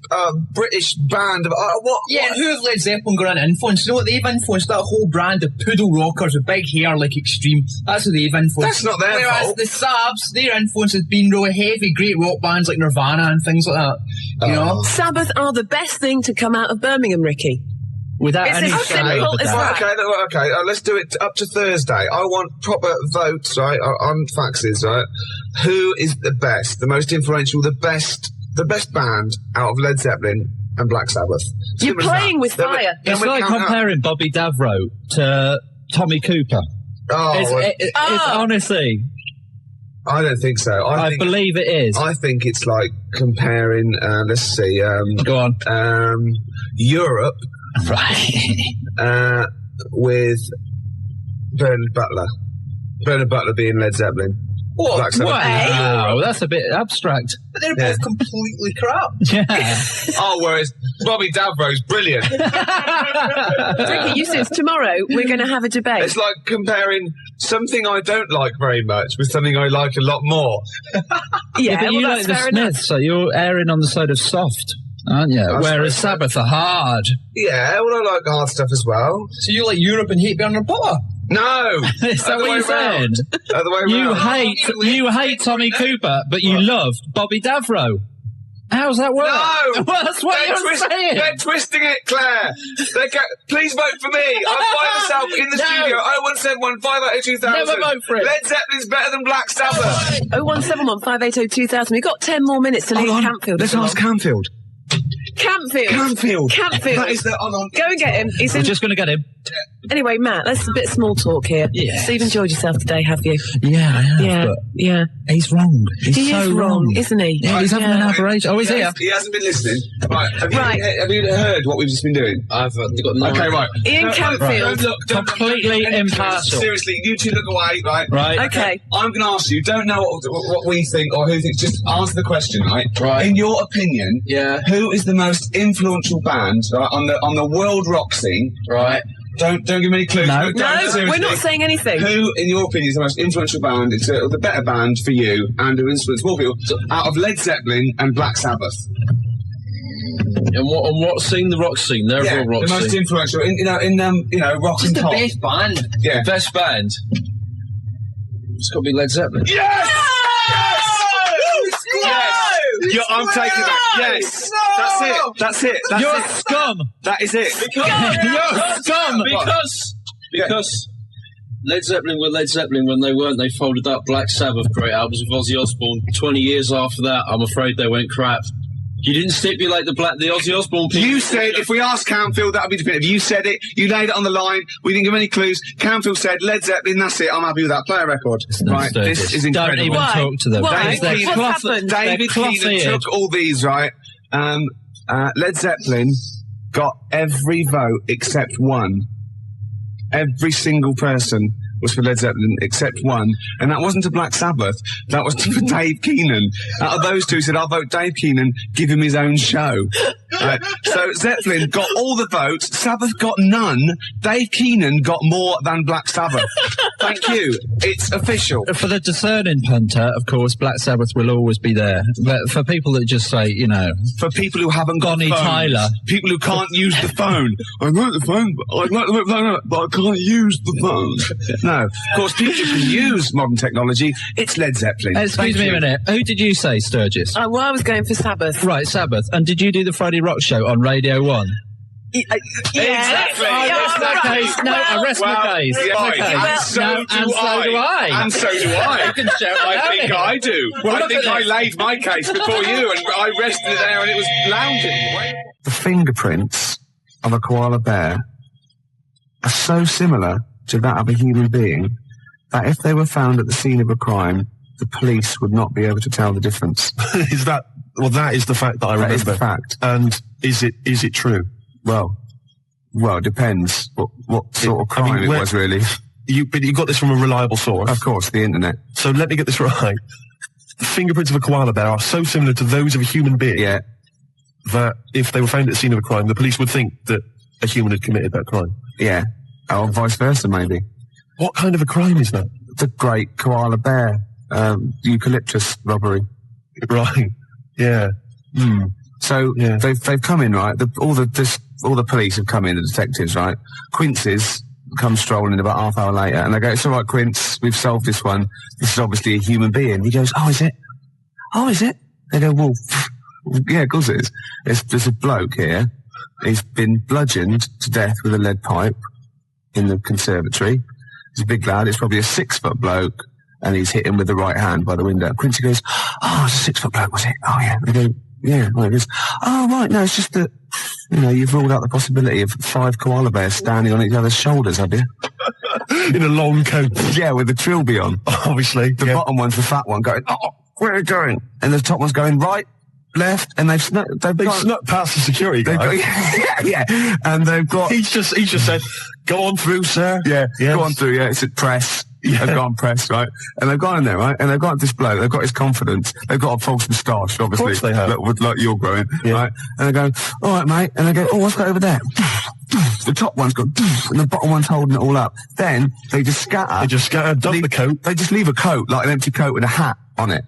British band of what? Yeah, who have Led Zeppelin got an influence? You know what they've influenced? That whole brand of poodle rockers with big hair like Extreme. That's what they've influenced. That's not their Whereas fault. the Sabs, their influence has been really heavy, great rock bands like Nirvana and things like that. You know? Sabbath are the best thing to come out of Birmingham, Ricky. without It's any as shadow simple of a as doubt. that. Okay. Let's do it up to Thursday. I want proper votes, right, on faxes, right? Who is the best, the most influential, the best band out of Led Zeppelin and Black Sabbath? You're Simple as playing that. with Then we- fire. then It's we like count up. comparing Bobby Davro to Tommy Cooper. Oh, well, It's honestly, I don't think so. I believe it is. I think it's like comparing. Let's see. Go on. Europe Right. with Bernard Butler. Bernard Butler being Led Zeppelin. Black Sabbath. Wow, that's a bit abstract. But they're both completely crap. Yeah. Oh, whereas Bobby Davro's brilliant. Ricky, you said tomorrow we're going to have a debate. It's like comparing something I don't like very much with something I like a lot more. Yeah, but you well, like that's the fair enough. Smiths, so you're erring on the side of soft. aren't you? That's Whereas Sabbath are hard. Yeah, well, I like hard stuff as well. So you like Europe and hate Bernard Potter? No! Is that what you're saying? Other way round. You hate Tommy Cooper, but you love Bobby Davro. How's that work? No! Well, that's what you're saying. They're twisting it, Claire. Please vote for me. I'm by myself in the studio. 0171 580 2000. Never vote for it. Led Zeppelin's better than Black Sabbath. 0171 580 2000. We've got 10 more minutes to leave Campfield. Let's ask Campfield. Campfield. That is the Go and get him. He's We're just going to get him. Anyway, Matt, let's a bit of small talk here. Yeah. So you've enjoyed yourself today, have you? Yeah, I have. Yeah, But yeah. he's wrong. He's He so is wrong, isn't he? Yeah, he's having an aberration. Oh, he's here. He hasn't been listening. Right. Have you heard what we've just been doing? I've got no Okay, right. Ian Campfield. Don't Completely impartial. Seriously, you two look away, right? Right. Okay. I'm going to ask you, don't know what we think or who thinks, just answer the question, right? Right. In your opinion, Yeah. who is the most influential band on the world rock scene? Right. Don't give me any clues. No. We're not saying anything. Who, in your opinion, is the most influential band? It's the better band for you and who influenced more people out of Led Zeppelin and Black Sabbath. And what scene? The rock scene. They're Yeah, all rock the most scene. influential in rock Just and the pop. best band. Yeah. Best band. It's got to be Led Zeppelin. Yes! Yes! I'm taking that. Yes! That's it. You're a scum. That is it. You're a scum. Because Led Zeppelin were Led Zeppelin when they weren't. They folded up. Black Sabbath, great albums with Ozzy Osbourne. 20 years after that, I'm afraid they went crap. You didn't stipulate the Ozzy Osbourne people. You said, if we asked Campfield, that would be definitive. You said it. You laid it on the line. We didn't give any clues. Campfield said, Led Zeppelin, that's it. I'm happy with that. Play a record. Right. This is incredible. Don't even Why? talk to them. Why? They're What's cloth- happened? they're David Keenan cloth-eared. took all these, right? Led Zeppelin got every vote except one. Every single person was for Led Zeppelin except one, and that wasn't to Black Sabbath, that was for Dave Keenan. Out of those two, said, I'll vote Dave Keenan, give him his own show. So Zeppelin got all the votes, Sabbath got none, Dave Keenan got more than Black Sabbath. Thank you. It's official. For the discerning punter, of course, Black Sabbath will always be there. But for people that just say, you know, For people who haven't got Bonnie phones, Tyler. people who can't use the phone. I like the phone, but I can't use the phone. No, of course, people who can use modern technology, it's Led Zeppelin. excuse Thank me you. a minute. Who did you say, Sturgis? Well, I was going for Sabbath. Right, Sabbath. And did you do the Friday Rock Show on Radio 1? Exactly. I rest my case. No, I rest my case. Yeah, Okay. and so No, do and so do I. And so do I. You can shout I that think out. I do. Well, I look think at I this. laid my case before you, and I rested it there, and it was lounging. The fingerprints of a koala bear are so similar to that of a human being that if they were found at the scene of a crime, the police would not be able to tell the difference. Is that? Well, that is the fact that I That remember. is the fact. And is it true? Well, it depends what sort of crime it where- was, really. But you got this from a reliable source. Of course, the internet. So let me get this right. The fingerprints of a koala bear are so similar to those of a human being Yeah. that if they were found at the scene of a crime, the police would think that a human had committed that crime. Yeah. Or vice versa, maybe. What kind of a crime is that? The great koala bear eucalyptus robbery. Right. Yeah. So Yeah. they've come in, right? All the police have come in, the detectives, right? Quincy's come strolling in about half hour later, and they go, "It's all right, Quince, we've solved this one. This is obviously a human being." He goes, "Oh, is it? Oh, is it?" They go, "Well, yeah, of course it is. There's a bloke here. He's been bludgeoned to death with a lead pipe in the conservatory. He's a big lad. It's probably a 6-foot bloke, and he's hit him with the right hand by the window." Quincy goes, "Oh, it's a 6-foot bloke, was it? Oh, yeah." They go, "Yeah." Well, it is. "Oh, right. No, it's just that, you've ruled out the possibility of 5 koala bears standing on each other's shoulders, have you?" In a long coat. Yeah, with the trilby on. Obviously. The yeah. bottom one's the fat one going, "Oh, where are you going?" And the top one's going right, left, and they've snuck past the security guy. yeah, and they've got. He's just said, "Go on through, sir." Yeah, Yes. go on through. Yeah, it's at press. Yeah. They've gone press, right? And they've gone in there, right? And they've got this bloke. They've got his confidence. They've got a false moustache, obviously. Of course they have. Like you're growing, Yeah. right? And they go, "All right, mate." And they go, "Oh, what's that over there?" The top one's got, and the bottom one's holding it all up. Then they just scatter. They just dump the coat. They just leave a coat, like an empty coat with a hat on it.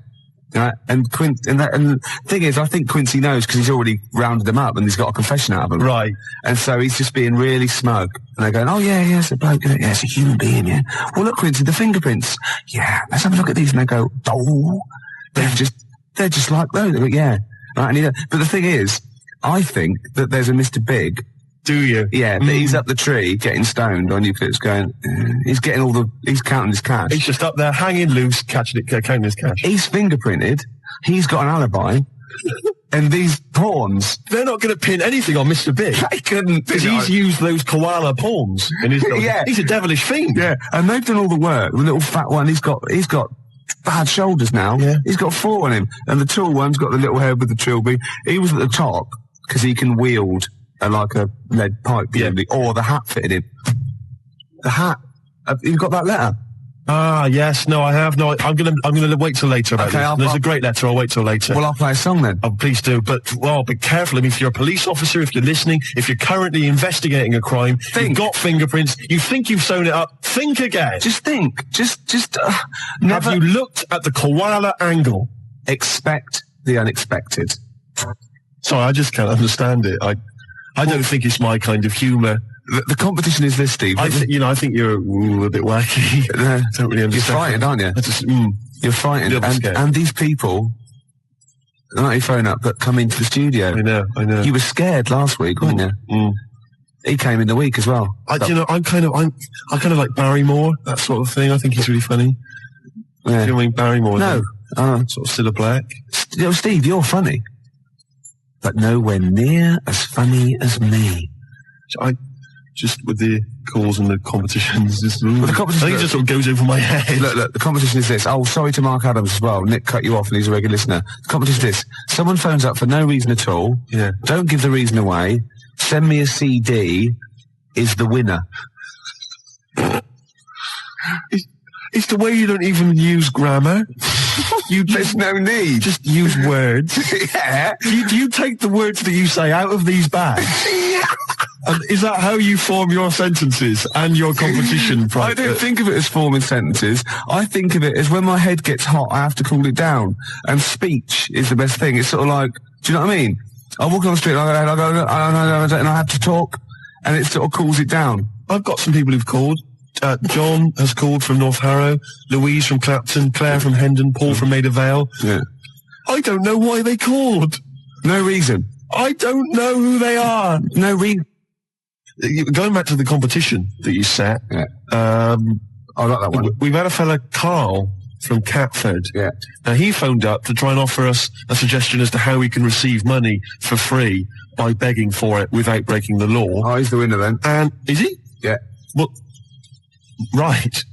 And the thing is, I think Quincy knows because he's already rounded them up and he's got a confession out of them. Right. And so he's just being really smug. And they're going, oh yeah, it's a bloke, yeah, it's a human being, yeah. Well, look, Quincy, the fingerprints. Yeah, let's have a look at these. And they go, oh, they're just like those. They go, yeah. Right, and but the thing is, I think that there's a Mr. Big. Do you? Yeah, but he's up the tree getting stoned on eucalyptus going, he's getting he's counting his cash. He's just up there hanging loose, counting his cash. He's fingerprinted, he's got an alibi, and these pawns... They're not going to pin anything on Mr. Big. They couldn't. Because he's used those koala pawns in his yeah. He's a devilish fiend. Yeah, and they've done all the work. The little fat one, he's got bad shoulders now. Yeah. He's got 4 on him. And the tall one's got the little head with the trilby. He was at the top, because he can wield... like a lead pipe, or the hat fitted him. The hat. You've got that letter? Ah, yes. No, I have. No, I'm gonna wait till later about this. There's a great letter. I'll wait till later. Well, I'll play a song then. Oh, please do. But, be careful. I mean, if you're a police officer, if you're listening, if you're currently investigating a crime, you've got fingerprints, you think you've sewn it up, think again. Just think. Never. Have you looked at the koala angle? Expect the unexpected. Sorry, I just can't understand it. I don't think it's my kind of humour. The competition is this, Steve. I think you're a bit wacky. Don't really understand. You're frightened, aren't you? You're frightened. And these people, not your phone up, but come into the studio. I know. You were scared last week, weren't you? Mm. He came in the week as well. I kind of like Barrymore, that sort of thing. I think he's really funny. Yeah. Do you mean Barrymore? No. Sort of Cilla Black. Steve, you're funny. But nowhere near as funny as me. I just with the calls and the competitions, the competition, I think it just sort of goes over my head. Look, the competition is this. Oh, sorry to Mark Adams as well. Nick cut you off and he's a regular listener. The competition is this. Someone phones up for no reason at all. Yeah. Don't give the reason away. Send me a CD is the winner. It's the way you don't even use grammar. There's no need. Just use words. Yeah. Do you take the words that you say out of these bags? And is that how you form your sentences and your competition? I don't think of it as forming sentences. I think of it as when my head gets hot, I have to cool it down. And speech is the best thing. It's sort of like, do you know what I mean? I walk on the street and I have to talk, and it sort of cools it down. I've got some people who've called. John has called from North Harrow, Louise from Clapton, Claire from Hendon, Paul from Maida Vale. Yeah. I don't know why they called. No reason. I don't know who they are. No reason. Going back to the competition that you set, I like that one. We've had a fella, Carl, from Catford. Yeah. Now, he phoned up to try and offer us a suggestion as to how we can receive money for free by begging for it without breaking the law. Oh, he's the winner then. And, is he? Yeah. Well, right.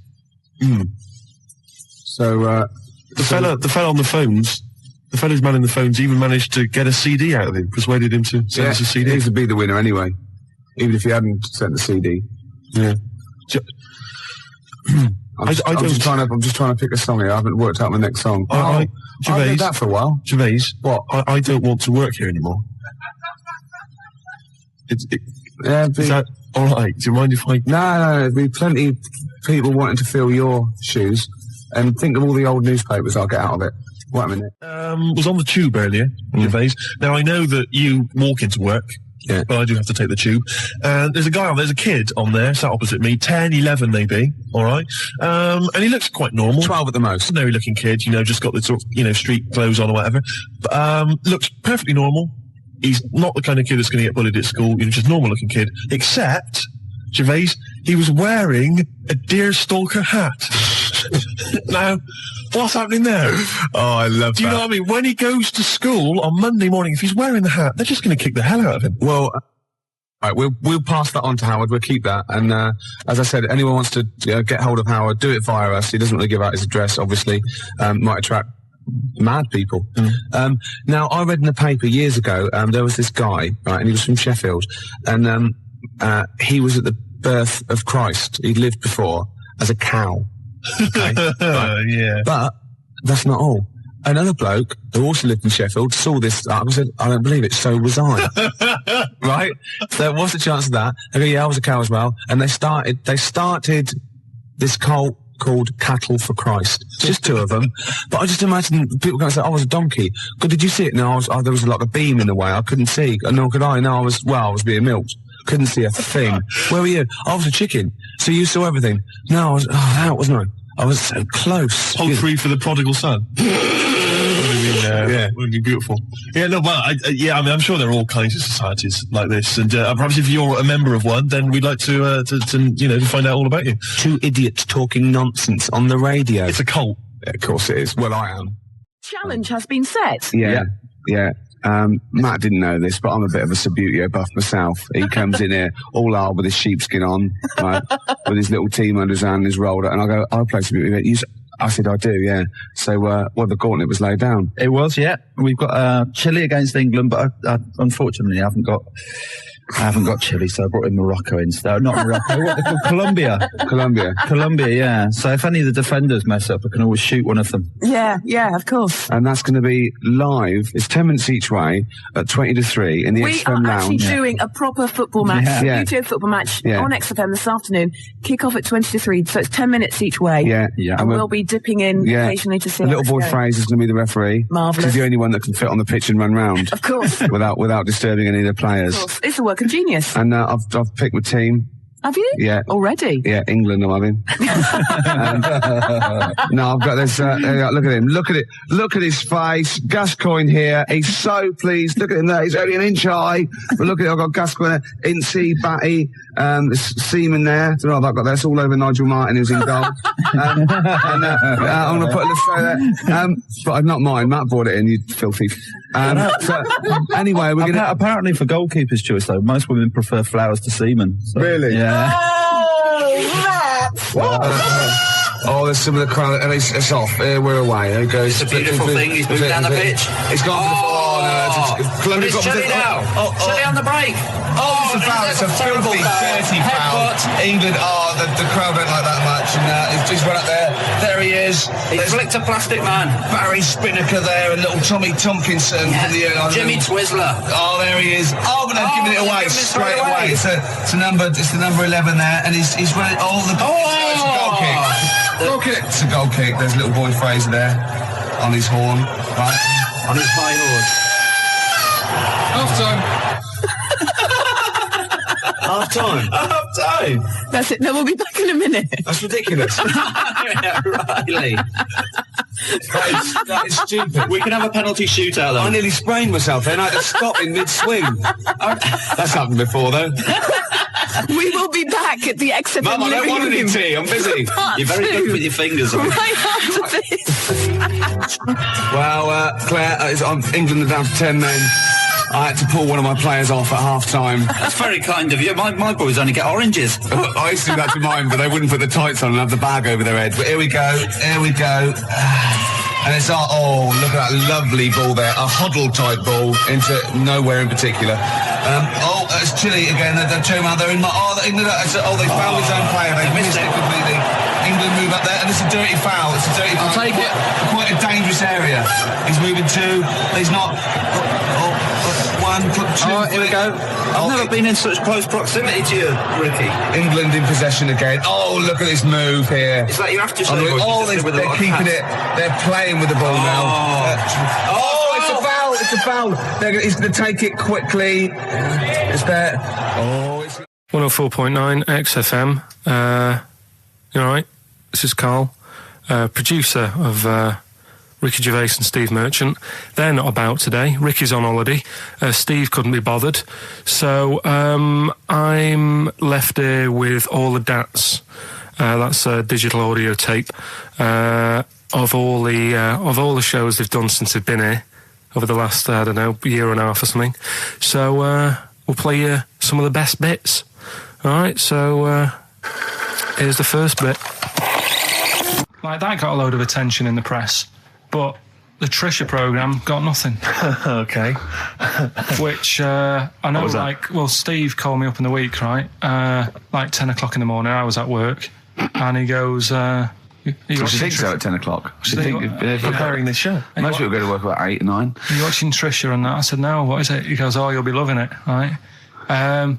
So, the fella on the phones, the fella's manning the phones even managed to get a CD out of him, persuaded him to send us a CD. He would be the winner anyway, even if he hadn't sent the CD. Yeah. I'm just trying to pick a song here. I haven't worked out my next song. Gervais. I did that for a while. Gervais. What? I don't want to work here anymore. Is that all right? Do you mind if I... No, there'd be plenty of people wanting to fill your shoes. And think of all the old newspapers I'll get out of it. Wait a minute. Was on the tube earlier, Gervais. Now, I know that you walk into work, but I do have to take the tube. There's a kid on there, sat opposite me, 10, 11 maybe, all right? And he looks quite normal. 12 at the most. Ordinary looking kid, just got the sort of, street clothes on or whatever. But, looks perfectly normal. He's not the kind of kid that's going to get bullied at school. He's just a normal looking kid. Except, Gervais, he was wearing a deerstalker hat. Now, what's happening there? Oh, I love that. Do you know what I mean? When he goes to school on Monday morning, if he's wearing the hat, they're just going to kick the hell out of him. Well, all right, we'll pass that on to Howard. We'll keep that. And as I said, anyone wants to get hold of Howard, do it via us. He doesn't really give out his address, obviously. Might attract mad people. Now, I read in the paper years ago, there was this guy, right, and he was from Sheffield, and he was at the birth of Christ. He'd lived before as a cow. Okay? Right. Yeah. But that's not all. Another bloke who also lived in Sheffield saw this and said, I don't believe it, so was I. Right? So what's the chance of that? I go, yeah, I was a cow as well. And they started this cult called Cattle for Christ. Just 2 of them. But I just imagine people going to say, I was a donkey. God, did you see it? No, there was like a beam in the way. I couldn't see. Nor could I. No, I was being milked. Couldn't see a thing. Where were you? I was a chicken. So you saw everything. No, I was out, wasn't I? I was so close. Poultry for the prodigal son. Yeah, would be beautiful. Yeah, no, well, I mean, I'm sure there are all kinds of societies like this, and perhaps if you're a member of one, then we'd like to find out all about you. 2 idiots talking nonsense on the radio. It's a cult. Yeah, of course it is. Well, I am. Challenge has been set. Yeah. Matt didn't know this, but I'm a bit of a Subbuteo buff myself. He comes in here all hard with his sheepskin on, right, with his little team under his hand, his roller, and I go, I'll play Subbuteo. I said, I do, yeah. So, the gauntlet was laid down. It was, yeah. We've got Chile against England, but I unfortunately haven't got Chile, so I brought in Morocco instead. Not Morocco, what they call Colombia. Colombia, yeah. So if any of the defenders mess up, I can always shoot one of them. Yeah, of course. And that's going to be live. It's 10 minutes each way at 20 to 3 in the XFM Lounge. We are actually doing a proper football match, YouTube football match on XFM this afternoon. Kick off at 20 to 3, so it's 10 minutes each way. Yeah. And we'll be dipping in occasionally to see. The little boy Fraser's going to be the referee. Marvellous. He's the only one that can fit on the pitch and run round. Of course. without disturbing any of the players. Of course. It's a work of genius. And I've picked my team. Have you? Yeah. Already? Yeah, England I'm having. No, I've got this, look at him. Look at it. Look at his face. Gascoigne here. He's so pleased. Look at him there. He's only an inch high. But look at it. I've got Gascoigne there. Incy, Batty, Seaman there. I don't know if I've got that. It's all over Nigel Martin, who's in goal. I'm going to put a little there. But I've not mine. Matt brought it in, you filthy. So, anyway, we're going to... Apparently for goalkeeper's choice, though, most women prefer Flowers to Seaman. So, really? Yeah. Oh, there's some of the crowd. And it's off. We're away. There goes. It's a beautiful thing. He's moving down the pitch. It's gone for the... But it's Chile now. Chile on the break. It's a foul. It's a filthy, dirty foul. England, the crowd don't like that much. And he's run up there. There he is. He flicked a plastic man. Barry Spinnaker there and little Tommy Tompkinson. Jimmy Twizzler. Oh, there he is. Oh, but they're giving it away straight away. It's the number 11 there, and he's running. It's a goal kick. Look at it. It's a goal kick. There's little boy Fraser there on his horn, right? On his high horse. Half time. That's it. No, we'll be back in a minute. That's ridiculous. Riley. That is stupid. We can have a penalty shootout, though. I nearly sprained myself then. I had to stop in mid-swing. That's happened before, though. We will be back at the XFM Mum, I don't want any tea. I'm busy. You're very good with your fingers. Right after this. Well, Claire, England are down to 10 men. I had to pull one of my players off at half-time. That's very kind of you. My boys only get oranges. I used to do that to mine, but they wouldn't put the tights on and have the bag over their heads. But here we go. And it's look at that lovely ball there. A Hoddle-type ball into nowhere in particular. It's Chile again. They're in England. They fouled his own player. They missed it completely. England move up there, and it's a dirty foul. I'll take it. Quite a dangerous area. He's moving 2. He's not... 1, 2. Here we go. I've never been in such close proximity to you, Ricky. England in possession again. Oh, look at this move here. It's like you have to show they're keeping it. They're playing with the ball now. It's a foul. He's going to take it quickly. It's there. 104.9 XFM. You all right? This is Karl, producer of Ricky Gervais and Steve Merchant. They're not about today. Ricky's on holiday. Steve couldn't be bothered. So I'm left here with all the DATs. That's a digital audio tape of all the shows they've done since they've been here over the last, I don't know, year and a half or something. So we'll play you some of the best bits. All right, so here's the first bit. Like, that got a load of attention in the press, but the Trisha programme got nothing. Okay. Which, I know, Steve called me up in the week, right? Like 10 o'clock in the morning, I was at work, and he goes, I should think so at 10 o'clock. I should think preparing this show. Most people go to work about 8 or 9. Are you watching Trisha and that? I said, no, what is it? He goes, you'll be loving it, right?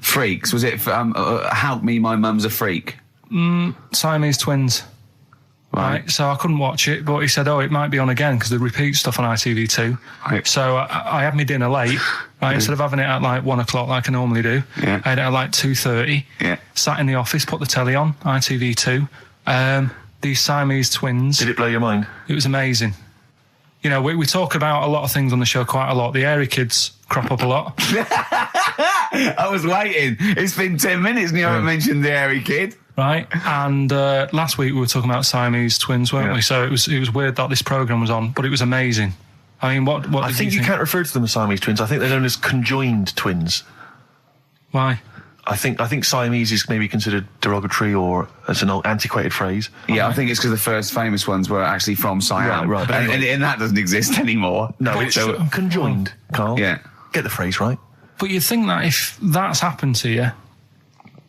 Freaks, was it? Help me, my mum's a freak. Siamese twins. Right. So I couldn't watch it, but he said, it might be on again because they repeat stuff on ITV2. Right. So I had my dinner late, right? Instead of having it at like 1 o'clock like I normally do, I had it at like 2:30. Yeah. Sat in the office, put the telly on, ITV2. These Siamese twins. Did it blow your mind? It was amazing. You know, we talk about a lot of things on the show quite a lot. The airy kids crop up a lot. I was waiting. It's been 10 minutes and you haven't mentioned the airy kid. Right, and last week we were talking about Siamese twins, weren't we? So it was weird that this programme was on, but it was amazing. I mean, what I think you can't refer to them as Siamese twins. I think they're known as conjoined twins. Why? I think Siamese is maybe considered derogatory or as an old antiquated phrase. Yeah, I think it's because the first famous ones were actually from Siam. Right. And that doesn't exist anymore. No, it's conjoined, Carl. Yeah. Get the phrase right. But you'd think that if that's happened to you,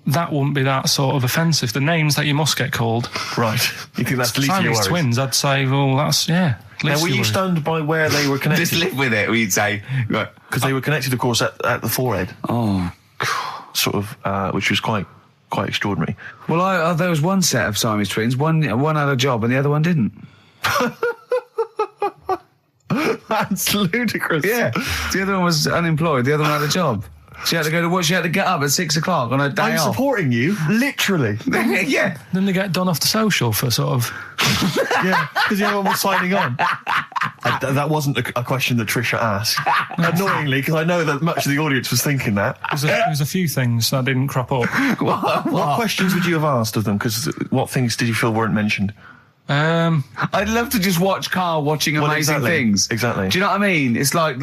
that wouldn't be that sort of offensive. The names that you must get called. Right. You think that's the least of your Siamese worries? twins, I'd say, well, that's, Now, were you stunned by where they were connected? Just live with it, we'd say. Because they were connected, of course, at the forehead. Oh. Sort of, which was quite extraordinary. Well, there was one set of Siamese twins. One had a job and the other one didn't. That's ludicrous. Yeah. The other one was unemployed. The other one had a job. She had to go to work. She had to get up at 6 o'clock on her day I'm off. supporting you, literally. Yeah. Then they get done off the social for sort of... Yeah, because the other one was signing on. That wasn't a question that Trisha asked. Annoyingly, because I know that much of the audience was thinking that. There was a few things that didn't crop up. What questions would you have asked of them? Because what things did you feel weren't mentioned? I'd love to just watch Carl watching amazing things. Exactly. Do you know what I mean? It's like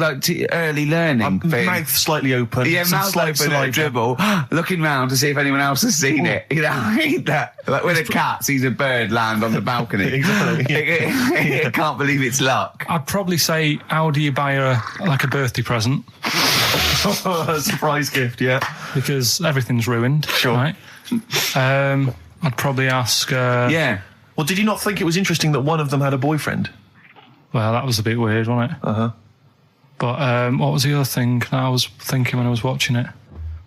early learning thing. Mouth slightly open. Yeah, mouth open and dribble, looking round to see if anyone else has seen it. You know, that like when a cat sees a bird land on the balcony. Exactly. It can't believe it's luck. I'd probably say, how do you buy her like a birthday present? A surprise gift, yeah. Because everything's ruined. Sure. Right? I'd probably ask... yeah. Well, did you not think it was interesting that one of them had a boyfriend? Well, that was a bit weird, wasn't it? Uh-huh. But what was the other thing that I was thinking when I was watching it? I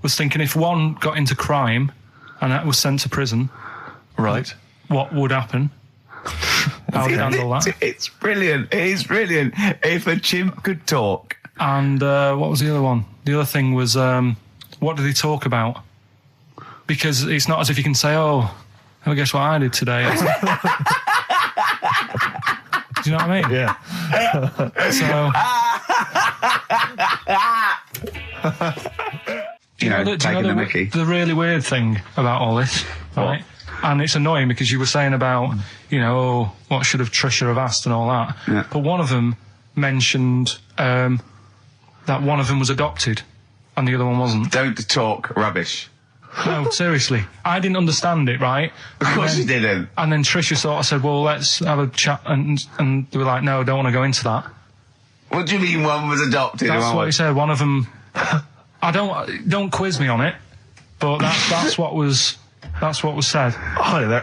was thinking if one got into crime and that was sent to prison... Right. What would happen? How would you handle that? It's brilliant. It is brilliant. If a chimp could talk. And what was the other one? The other thing was, what did he talk about? Because it's not as if you can say, I guess what I did today. Do you know what I mean? Yeah. The really weird thing about all this, right? And it's annoying because you were saying about, what should have Trisha have asked and all that. Yeah. But one of them mentioned that one of them was adopted and the other one wasn't. Don't talk rubbish. No, seriously. I didn't understand it, right? Of course you didn't. And then Trisha sort of said, well, let's have a chat. And they were like, no, I don't want to go into that. What do you mean one was adopted? That's what he said. One of them... don't quiz me on it, but that's what was said. Hello there,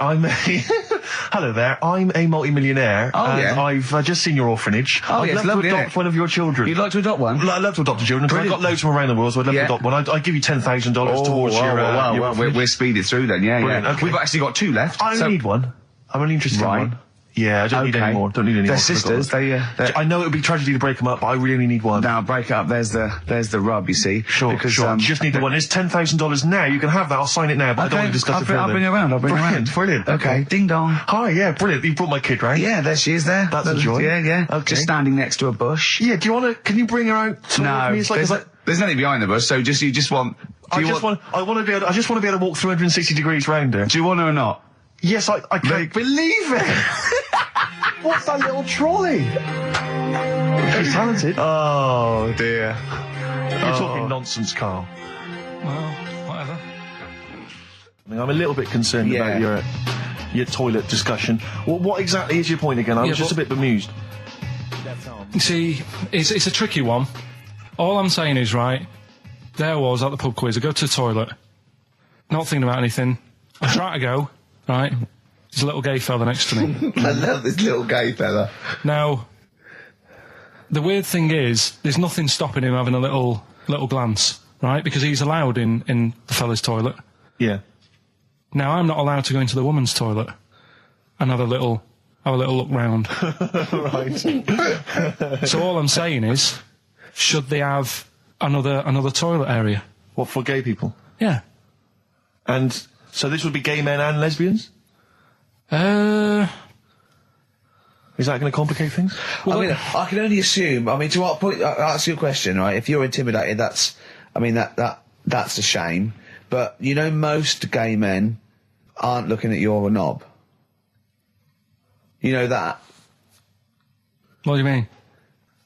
Hello there, I'm a multi-millionaire. And I've just seen your orphanage. I'd love to adopt one of your children. You'd like to adopt one? I'd love to adopt a children, because I've got loads from around the world, so I'd love to adopt one. I'd give you $10,000 towards your... We're speeded through then, yeah. Okay. We've actually got 2 left. I only need one. I'm only interested in one. Yeah, I don't need any more. Don't need any more. They're sisters. I know it would be tragedy to break them up, but I really only need one. Now break it up. There's the rub. You see. Sure. Because, you just need the one. It's $10,000 now. You can have that. I'll sign it now. But I don't want to discuss it further. I'll bring you around. Brilliant. Okay. Ding dong. Hi. Yeah. Brilliant. You brought my kid round. Yeah. There she is. There. That's a joy. Yeah. Okay. Just standing next to a bush. Yeah. Do you want to? Can you bring her out? No. There's nothing behind the bush. So you just want. I just want to be able to walk 360 degrees round her. Do you want her or not? Yes. I can't believe it. What's that little trolley? She's talented. Oh, dear. You're talking nonsense, Carl. Well, whatever. I'm a little bit concerned about your toilet discussion. What exactly is your point again? I was just a bit bemused. You see, it's a tricky one. All I'm saying is, right, there I was at the pub quiz. I go to the toilet, not thinking about anything. I try to go, right? There's a little gay fella next to me. I love this little gay fella. Now, the weird thing is, there's nothing stopping him having a little glance, right? Because he's allowed in the fella's toilet. Yeah. Now, I'm not allowed to go into the woman's toilet and have a little have a little look round. Right. So all I'm saying is, should they have another toilet area? What, for gay people? Yeah. And so this would be gay men and lesbians? Is that going to complicate things? Well, I mean, I can only assume. I mean, to what point? I'll ask you a question, right? If you're intimidated, that's a shame. But you know, most gay men aren't looking at your knob. You know that. What do you mean?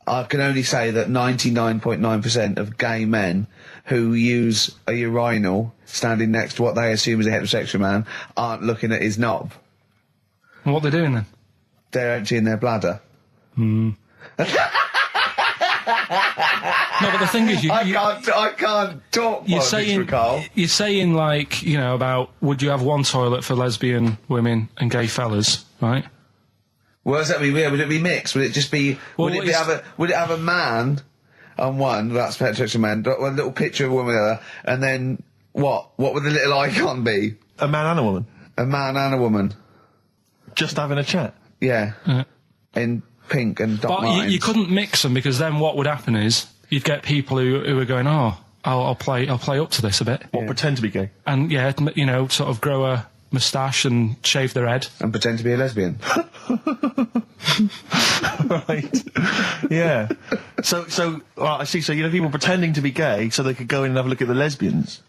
I can only say that 99.9% of gay men who use a urinal standing next to what they assume is a heterosexual man aren't looking at his knob. And what they're doing then? They're emptying their bladder. No, but the thing is, I can't talk politics with Carl. You're saying, like, you know, about would you have one toilet for lesbian women and gay fellas, right? What does that mean? Would it be mixed? Would it just be? Well, would it have a man on one? That's heterosexual man. One little picture of a woman on the other, and then what? What would the little icon be? A man and a woman. A man and a woman. Just having a chat. Yeah. In pink and dot But lines. you couldn't mix them, because then what would happen is you'd get people who are going, oh, I'll play up to this a bit. Or pretend to be gay. And yeah, you know, sort of grow a moustache and shave their head. And pretend to be a lesbian. Right. Yeah. So, I see. So, you know, people pretending to be gay so they could go in and have a look at the lesbians.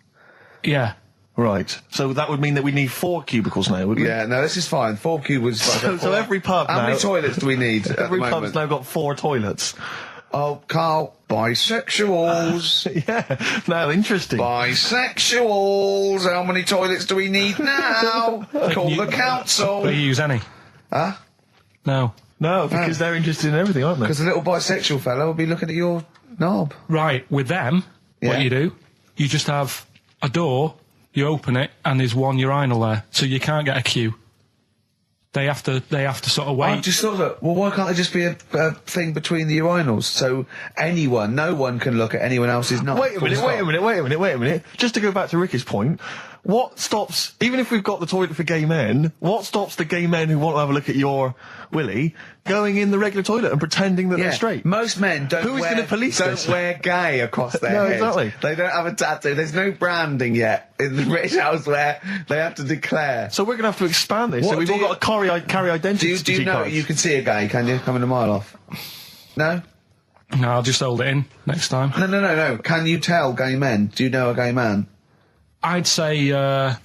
Yeah. Right. So that would mean that we need 4 cubicles now, wouldn't we? Yeah, no, this is fine. 4 cubicles. So every pub How now... many toilets do we need at Every the pub's moment? now got 4 toilets. Oh, Carl, bisexuals. Yeah. Now, interesting. Bisexuals. How many toilets do we need now? Call the council. Do you use any? Huh? No. No, because they're interested in everything, aren't they? Because the little bisexual fellow will be looking at your knob. Right, with them, what you do, you just have a door, you open it, and there's one urinal there, so you can't get a queue. They have to sort of wait. I just thought that, well, why can't there just be a thing between the urinals, so no one can look at anyone else's knob? Wait a minute. Just to go back to Ricky's point, what stops, even if we've got the toilet for gay men, what stops the gay men who want to have a look at your willy going in the regular toilet and pretending that they're straight? Most men don't wear gay across their head. Exactly. They don't have a tattoo. There's no branding yet in the British House where they have to declare. So we're going to have to expand this. So we've all got to carry identity. Do you know you can see a gay, can you? Coming a mile off. No? No, I'll just hold it in next time. No. Can you tell gay men? Do you know a gay man? I'd say,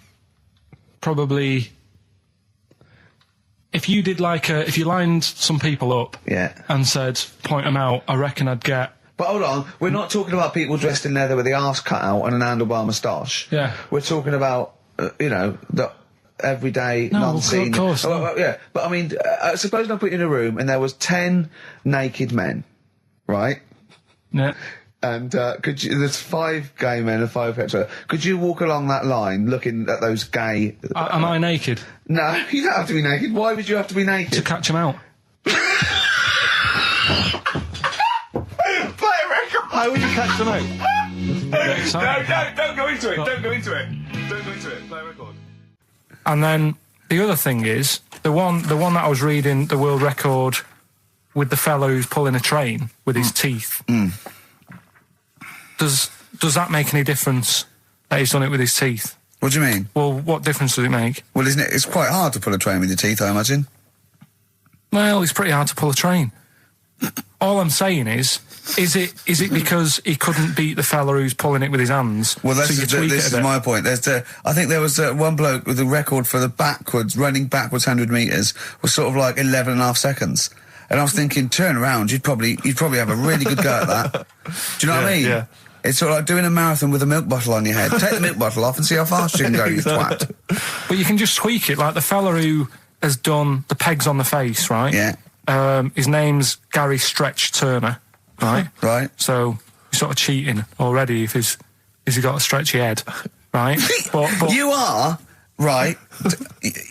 probably, if you did if you lined some people up and said, point them out, I reckon I'd get... But hold on, we're not talking about people dressed in leather with the arse cut out and an handlebar moustache. Yeah. We're talking about, the everyday, non-seen... of course. Yeah, but I mean, suppose I put you in a room and there was 10 naked men, right? Yeah. And there's 5 gay men and 5 hetero. Could you walk along that line looking at those gay... Am I naked? No, you don't have to be naked. Why would you have to be naked? To catch them out. Play a record! How would you catch them out? No, don't go into it. Don't go into it. Play a record. And then the other thing is, the one that I was reading, the world record with the fellow who's pulling a train with his teeth. Does that make any difference that he's done it with his teeth? What do you mean? Well, what difference does it make? Well, isn't it? It's quite hard to pull a train with your teeth, I imagine. Well, it's pretty hard to pull a train. All I'm saying is it because he couldn't beat the fella who's pulling it with his hands? Well, this is my point. I think there was one bloke with the record for the running backwards 100 metres was sort of like 11.5 seconds. And I was thinking, turn around, you'd probably have a really good go at that. Do you know what I mean? Yeah. It's sort of like doing a marathon with a milk bottle on your head. Take the milk bottle off and see how fast you can go, you twat. But you can just tweak it, like the fella who has done the pegs on the face, right? Yeah. His name's Gary Stretch Turner, right? Right. So you're sort of cheating already if he's got a stretchy head, right? but you are, right,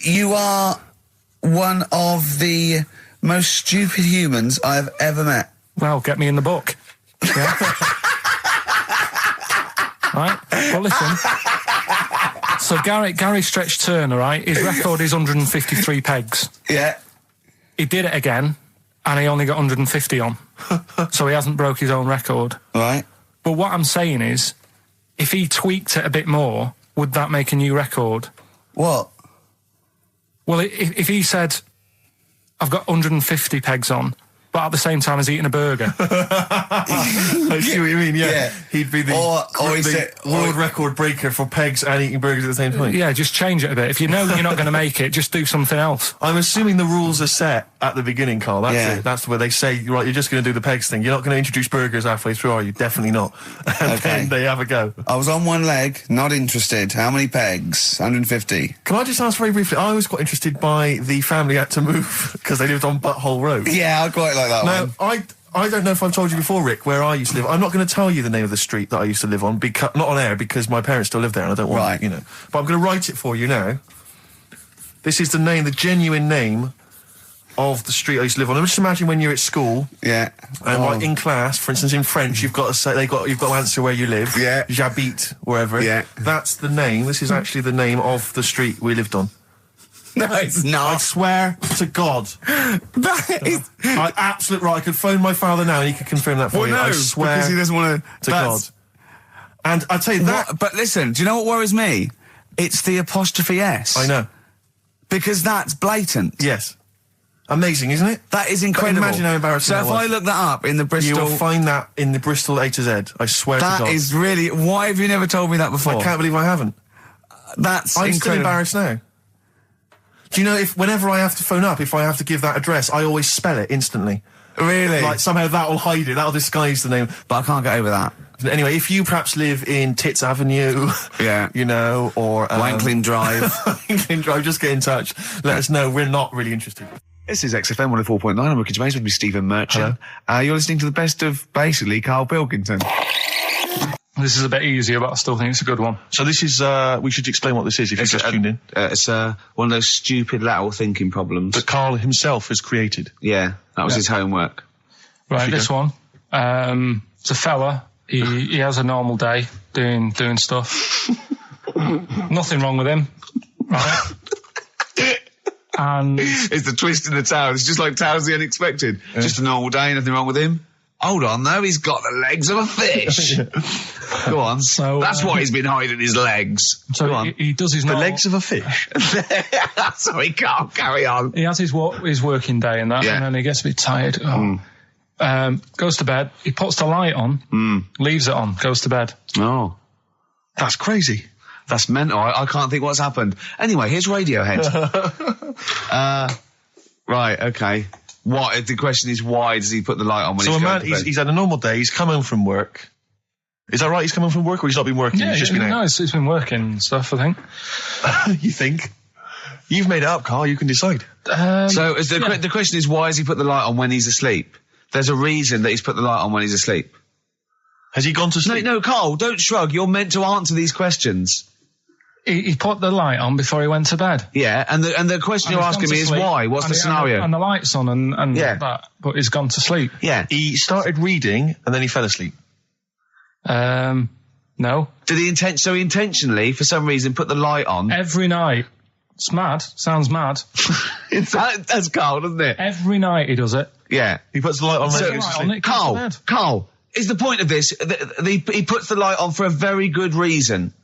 you are one of the most stupid humans I've ever met. Well, get me in the book. Yeah. Right? Well, listen. So Gary Stretch Turner, right? His record is 153 pegs. Yeah. he did it again, and he only got 150 on. So he hasn't broke his own record. Right. But what I'm saying is, if he tweaked it a bit more, would that make a new record? What? Well, if he said, I've got 150 pegs on, but at the same time as eating a burger. I see what you mean, yeah. He'd be the world record breaker for pegs and eating burgers at the same time. Yeah, just change it a bit. If you know you're not going to make it, just do something else. I'm assuming the rules are set at the beginning, Carl. That's it. That's where they say, right, you're just going to do the pegs thing. You're not going to introduce burgers halfway through, are you? Definitely not. And then they have a go. I was on one leg, not interested. How many pegs? 150. Can I just ask very briefly, I was quite interested by the family had to move because they lived on Butthole Road. Yeah, I quite like that one. I don't know if I've told you before, Rick, where I used to live. I'm not going to tell you the name of the street that I used to live on, not on air, because my parents still live there and I don't want, But I'm going to write it for you now. This is the genuine name of the street I used to live on. Just imagine when you're at school. Yeah. And like in class, for instance, in French, you've got to say, you've got to answer where you live. Yeah. J'habite, wherever. Yeah. That's the name. This is actually the name of the street we lived on. No, it's not. I swear to God. That is... I could phone my father now and he could confirm that for you. No, I swear because he doesn't want to God. And I tell you that... But listen, do you know what worries me? It's the apostrophe S. I know. Because that's blatant. Yes. Amazing, isn't it? That is incredible. But imagine how embarrassing that was. So if I look that up in the Bristol... You will find that in the Bristol A to Z. I swear to God. That is really... Why have you never told me that before? I can't believe I haven't. That's I'm incredible. still embarrassed now. Do you know, whenever I have to phone up, if I have to give that address, I always spell it instantly. Really? Like, somehow that'll hide it, that'll disguise the name. But I can't get over that. Anyway, if you perhaps live in Tits Avenue, or... Wankling Drive. Wankling Drive, just get in touch. Let us know, we're not really interested. This is XFM 104.9, I'm Ricky Gervais, with me Stephen Merchant. You're listening to the best of, basically, Karl Pilkington. This is a bit easier, but I still think it's a good one. So this is, we should explain what this is if you've just tuned in. It's one of those stupid lateral thinking problems. That Karl himself has created. Yeah, that was his homework. Right, this one. It's a fella. He has a normal day doing stuff. Nothing wrong with him. Right? And it's the twist in the tale. It's just like Tales of the Unexpected. Yeah. Just a normal day, nothing wrong with him. Hold on, though, he's got the legs of a fish. Go on. So that's why he's been hiding his legs. So Go on. He does his the legs of a fish. So he can't carry on. He has his working day and that, and then he gets a bit tired. Goes to bed. He puts the light on, leaves it on, goes to bed. Oh, that's crazy. That's mental. I can't think what's happened. Anyway, here's Radiohead. Right. Okay. What? The question is, why does he put the light on when he's going to bed? He's had a normal day, he's come home from work. Is that right? He's come home from work, or he's not been working? Yeah, he's just been out? No, he's been working and stuff, I think. You think? You've made it up, Karl, you can decide. So the question is, why has he put the light on when he's asleep? There's a reason that he's put the light on when he's asleep. Has he gone to sleep? No, Karl, don't shrug. You're meant to answer these questions. He put the light on before he went to bed. Yeah, and the question you're asking me is why? What's the scenario? And the light's on and that, but he's gone to sleep. Yeah. He started reading and then he fell asleep. No. Did he intentionally, for some reason, put the light on? Every night. It's mad. Sounds mad. That's Karl, doesn't it? Every night he does it. Yeah. He puts the light on when he goes to sleep. Karl, is the point of this, he puts the light on for a very good reason.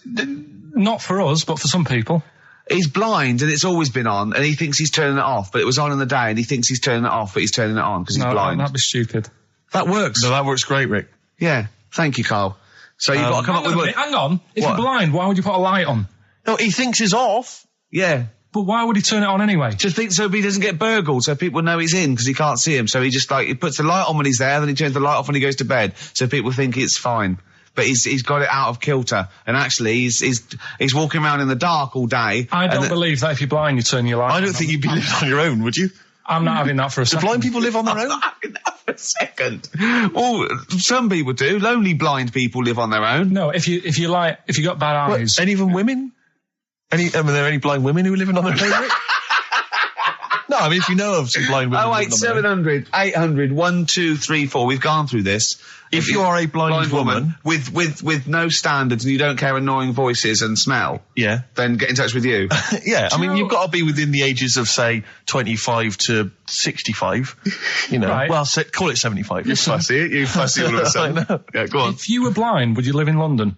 Not for us, but for some people. He's blind and it's always been on, and he thinks he's turning it off, but it was on in the day, and he thinks he's turning it off, but he's turning it on because he's blind. No, that'd be stupid. That works. No, that works great, Rick. Yeah. Thank you, Karl. So you've got to come up with... Hang on. If you're blind, why would you put a light on? No, he thinks it's off. Yeah. But why would he turn it on anyway? Just think so he doesn't get burgled, so people know he's in because he can't see him. So he just he puts the light on when he's there, then he turns the light off when he goes to bed, so people think it's fine. But he's got it out of kilter, and actually he's walking around in the dark all day. I don't believe that if you're blind you turn your light on. I don't think you'd be living on your own, would you? I'm not having that for a second. Do blind people live on their own? I'm not having that for a second. Well, some people do. Lonely blind people live on their own. No, if you got bad eyes. Any of them women? Are there any blind women who are living on their own? No, I mean, if you know of some blind women. 08700 800 1234. We've gone through this. If you are a blind woman with no standards and you don't care annoying voices and smell, then get in touch with you. Yeah, I mean, you've got to be within the ages of, say, 25 to 65. You know, Right. well, call it 75. You fussy all of a sudden. Yeah, go on. If you were blind, would you live in London?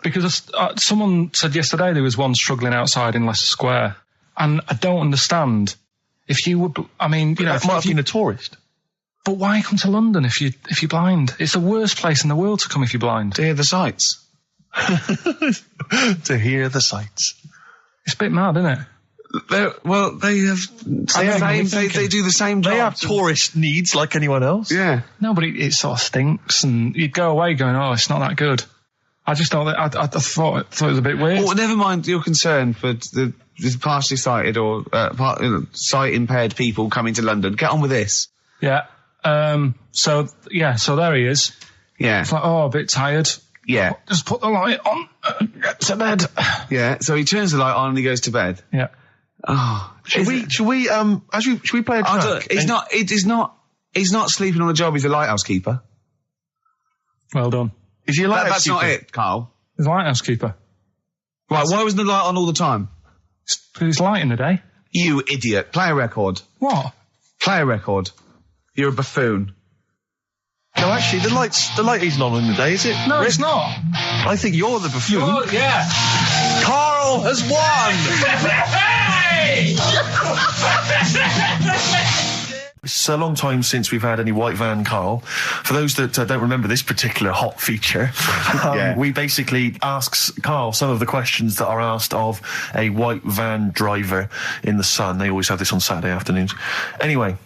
Because someone said yesterday there was one struggling outside in Leicester Square, and I don't understand. If you would, I mean, you know, that might have been a tourist. But why come to London if you're blind? It's the worst place in the world to come if you're blind. To hear the sights. To hear the sights. It's a bit mad, isn't it? They do the same job. They have tourist needs like anyone else. Yeah. No, but it sort of stinks, and you'd go away going, "Oh, it's not that good." I just thought that I thought it was a bit weird. Well, never mind your concern for the partially sighted or sight impaired people coming to London. Get on with this. Yeah. So there he is. Yeah. It's like, oh, a bit tired. Yeah. Just put the light on. Get to bed. Yeah. So he turns the light on and he goes to bed. Yeah. Oh. Should we play a track? He's not sleeping on the job. He's a lighthouse keeper. Well done. Is he a lighthouse That's keeper? not it, Carl. He's a lighthouse keeper. Right. Why wasn't the light on all the time? It's light in the day. You idiot. Play a record. What? Play a record. You're a buffoon. No, actually, the light isn't on in the day, is it? No, it's not. I think you're the buffoon. Oh, yeah. Carl has won! It's a long time since we've had any white van Carl. For those that don't remember this particular hot feature, we basically ask Carl some of the questions that are asked of a white van driver in the Sun. They always have this on Saturday afternoons. Anyway,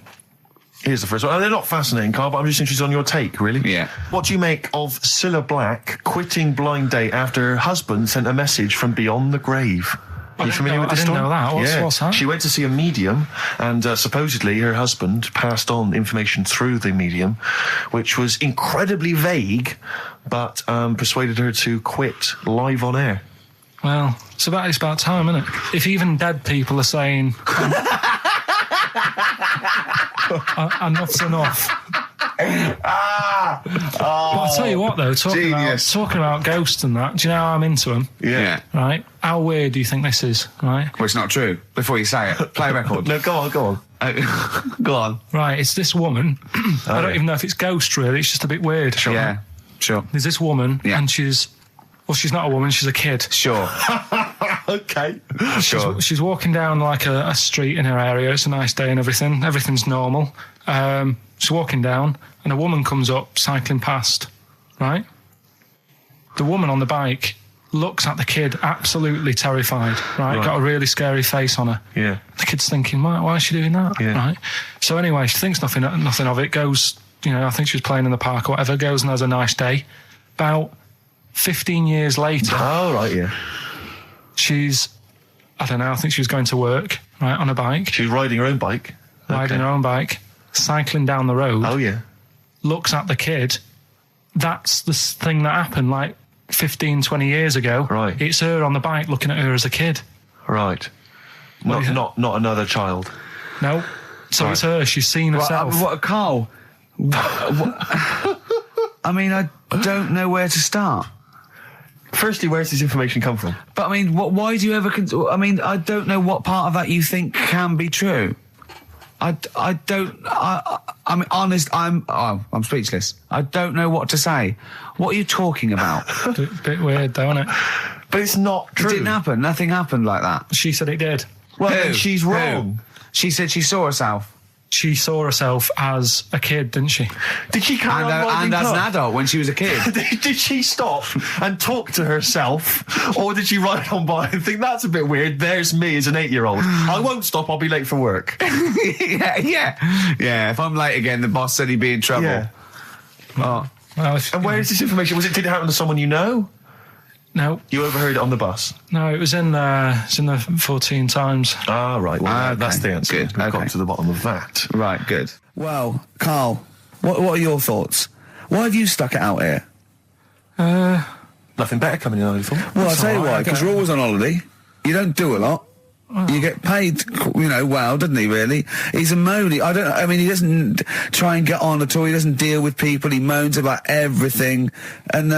here's the first one. They're not fascinating, Carl, but I'm just interested on your take, really. Yeah. What do you make of Cilla Black quitting Blind Date after her husband sent a message from beyond the grave? Are you familiar with this story? I didn't know that. What's that? She went to see a medium, and supposedly her husband passed on information through the medium, which was incredibly vague, but persuaded her to quit live on air. Well, it's about time, isn't it? If even dead people are saying, enough's enough. But I'll tell you what, though, talking about ghosts and that, do you know how I'm into them? Yeah. Right? How weird do you think this is, right? Well, it's not true. Before you say it, play a record. No, go on. Go on. Right, it's this woman. I don't even know if it's ghost, really. It's just a bit weird. Sure. Yeah, sure. There's this woman, and she's not a woman, she's a kid. Sure. Okay. She's walking down like a street in her area. It's a nice day and everything. Everything's normal. She's walking down, and a woman comes up, cycling past, right? The woman on the bike looks at the kid, absolutely terrified, right? Got a really scary face on her. Yeah. The kid's thinking, why is she doing that? Yeah. Right? So anyway, she thinks nothing of it, goes, I think she was playing in the park or whatever, goes and has a nice day. About 15 years later... Oh, right, yeah. She's, I don't know, I think she was going to work, right, on a bike. She was riding her own bike. Riding her own bike, cycling down the road. Oh, yeah. Looks at the kid. That's the thing that happened, like, 15, 20 years ago. Right. It's her on the bike looking at her as a kid. Not another child. No. So it's her. She's seen herself. Carl? I mean, I don't know where to start. Firstly, where's this information come from? But I mean, why do you ever? I mean, I don't know what part of that you think can be true. I'm honest. I'm speechless. I don't know what to say. What are you talking about? A bit weird, though, isn't it? But it's not true. It didn't happen. Nothing happened like that. She said it did. Well, then she's wrong. Who? She said she saw herself. She saw herself as a kid, didn't she? Did she carry on riding as an adult when she was a kid? Did she stop and talk to herself? Or did she ride on by and think, that's a bit weird, there's me as an 8-year-old. I won't stop, I'll be late for work. Yeah, if I'm late again, the boss said he'd be in trouble. Yeah. Oh. Well, and where is this information? Did it happen to someone you know? No. You overheard it on the bus? No, it was in the 14 Times. Ah, right. Well, okay. That's the answer. Good. We've got to the bottom of that. Right, good. Well, Carl, what are your thoughts? Why have you stuck it out here? Nothing better coming in, I thought. Well, I'll tell you why, because you're always on holiday. You don't do a lot. You get paid, well, doesn't he, really? He's a moany. He doesn't try and get on at all. He doesn't deal with people. He moans about everything. And,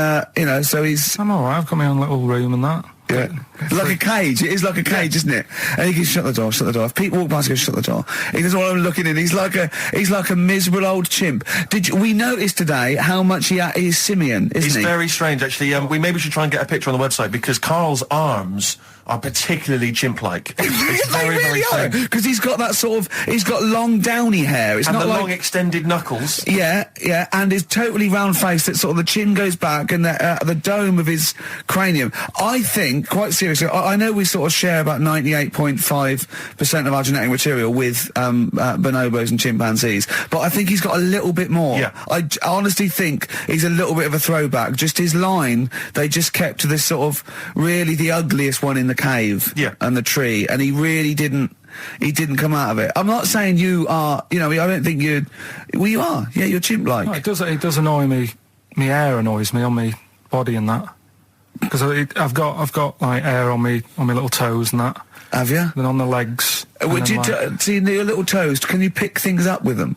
so he's... I'm alright. I've got my own little room and that. Yeah. Like a cage. It is like a cage, isn't it? And he can shut the door. If people walk past, he goes, shut the door. He doesn't want them looking in. He's like a miserable old chimp. We noticed today how much he's simian, isn't he? He's very strange, actually. We maybe should try and get a picture on the website, because Karl's arms are particularly chimp-like. It's very, very strange. Because he's got that he's got long downy hair. It's and not the like long extended knuckles. Yeah, and his totally round face that sort of the chin goes back and the dome of his cranium. I think, quite seriously, I know we sort of share about 98.5% of our genetic material with bonobos and chimpanzees, but I think he's got a little bit more. Yeah. I honestly think he's a little bit of a throwback. Just his line, they just kept to this sort of really the ugliest one in the cave and the tree, and he really didn't come out of it. I'm not saying you are, I don't think you are. Yeah, you're chimp-like. No, it does annoy me. My hair annoys me on my body and that. Because I've got like hair on me little toes and that. Have you? Then on the legs. Would you see your little toes? Can you pick things up with them?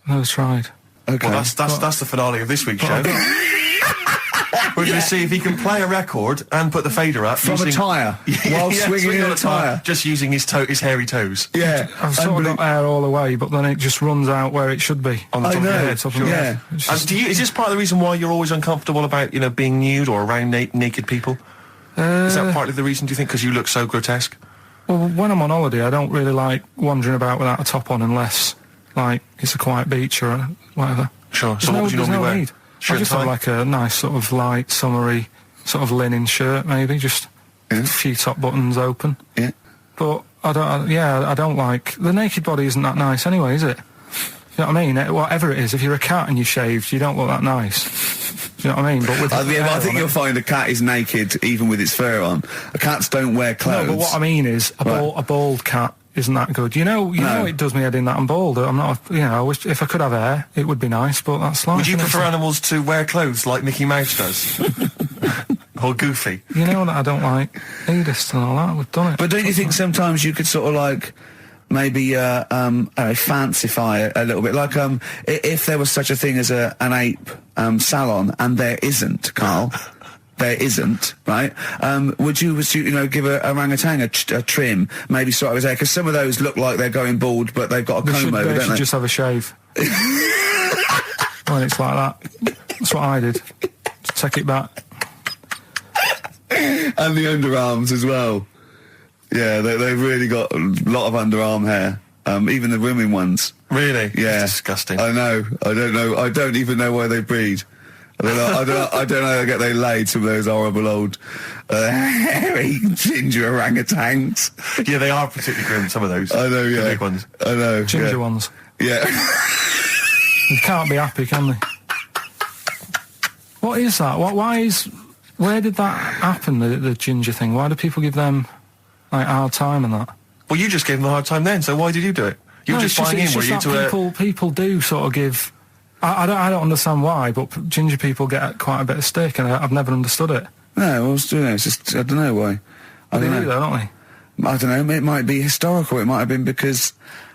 No, I've tried. Okay. Well, that's the finale of this week's show. We're going to see if he can play a record and put the fader up from a tyre while swinging in a tyre, just using his hairy toes. Yeah, I've sort of got hair all the way, but then it just runs out where it should be on the top of your head. Yeah. Is this part of the reason why you're always uncomfortable about being nude or around naked people? Is that partly the reason? Do you think because you look so grotesque? Well, when I'm on holiday, I don't really like wandering about without a top on unless like it's a quiet beach or whatever. Sure. So what would you normally wear? I just have like a nice sort of light, summery, sort of linen shirt, maybe, just a few top buttons open. Yeah. But I don't like... The naked body isn't that nice anyway, is it? You know what I mean? Whatever it is, if you're a cat and you're shaved, you don't look that nice. You know what I mean? But with I think you'll find a cat is naked even with its fur on. Cats don't wear clothes. No, but what I mean is, a bald cat isn't that good. You know it does me head in that I'm bald. I'm not, I wish if I could have hair, it would be nice, but that's life. Would you prefer animals to wear clothes like Mickey Mouse does? Or Goofy? You know that I don't like nudist and all that, we've done it. But don't you think sometimes you could sort of like, maybe, fancify a little bit? Like, if there was such a thing as an ape, salon, and there isn't, Karl, there isn't, right? Would you give a orangutan a trim, maybe sort of his hair? Because some of those look like they're going bald, but they've got a comb over, don't they? They should just have a shave. When it's like that. That's what I did. Just take it back. And the underarms as well. Yeah, they've really got a lot of underarm hair. Even the women ones. Really? Yeah. That's disgusting. I know. I don't know. I don't even know where they breed. I don't know how they laid some of those horrible old hairy ginger orangutans. Yeah, they are particularly grim, some of those. I know, yeah. The big ones. I know. Ginger ones. Yeah. They can't be happy, can they? What is that? Where did that happen, the ginger thing? Why do people give them, like, a hard time and that? Well, you just gave them a hard time then, so why did you do it? You were just buying in, were you, to people do sort of give... I don't understand why, but ginger people get quite a bit of stick, and I've never understood it. No, it's just, I don't know why. They do, though, don't they? I don't know, it might be historical, it might have been because...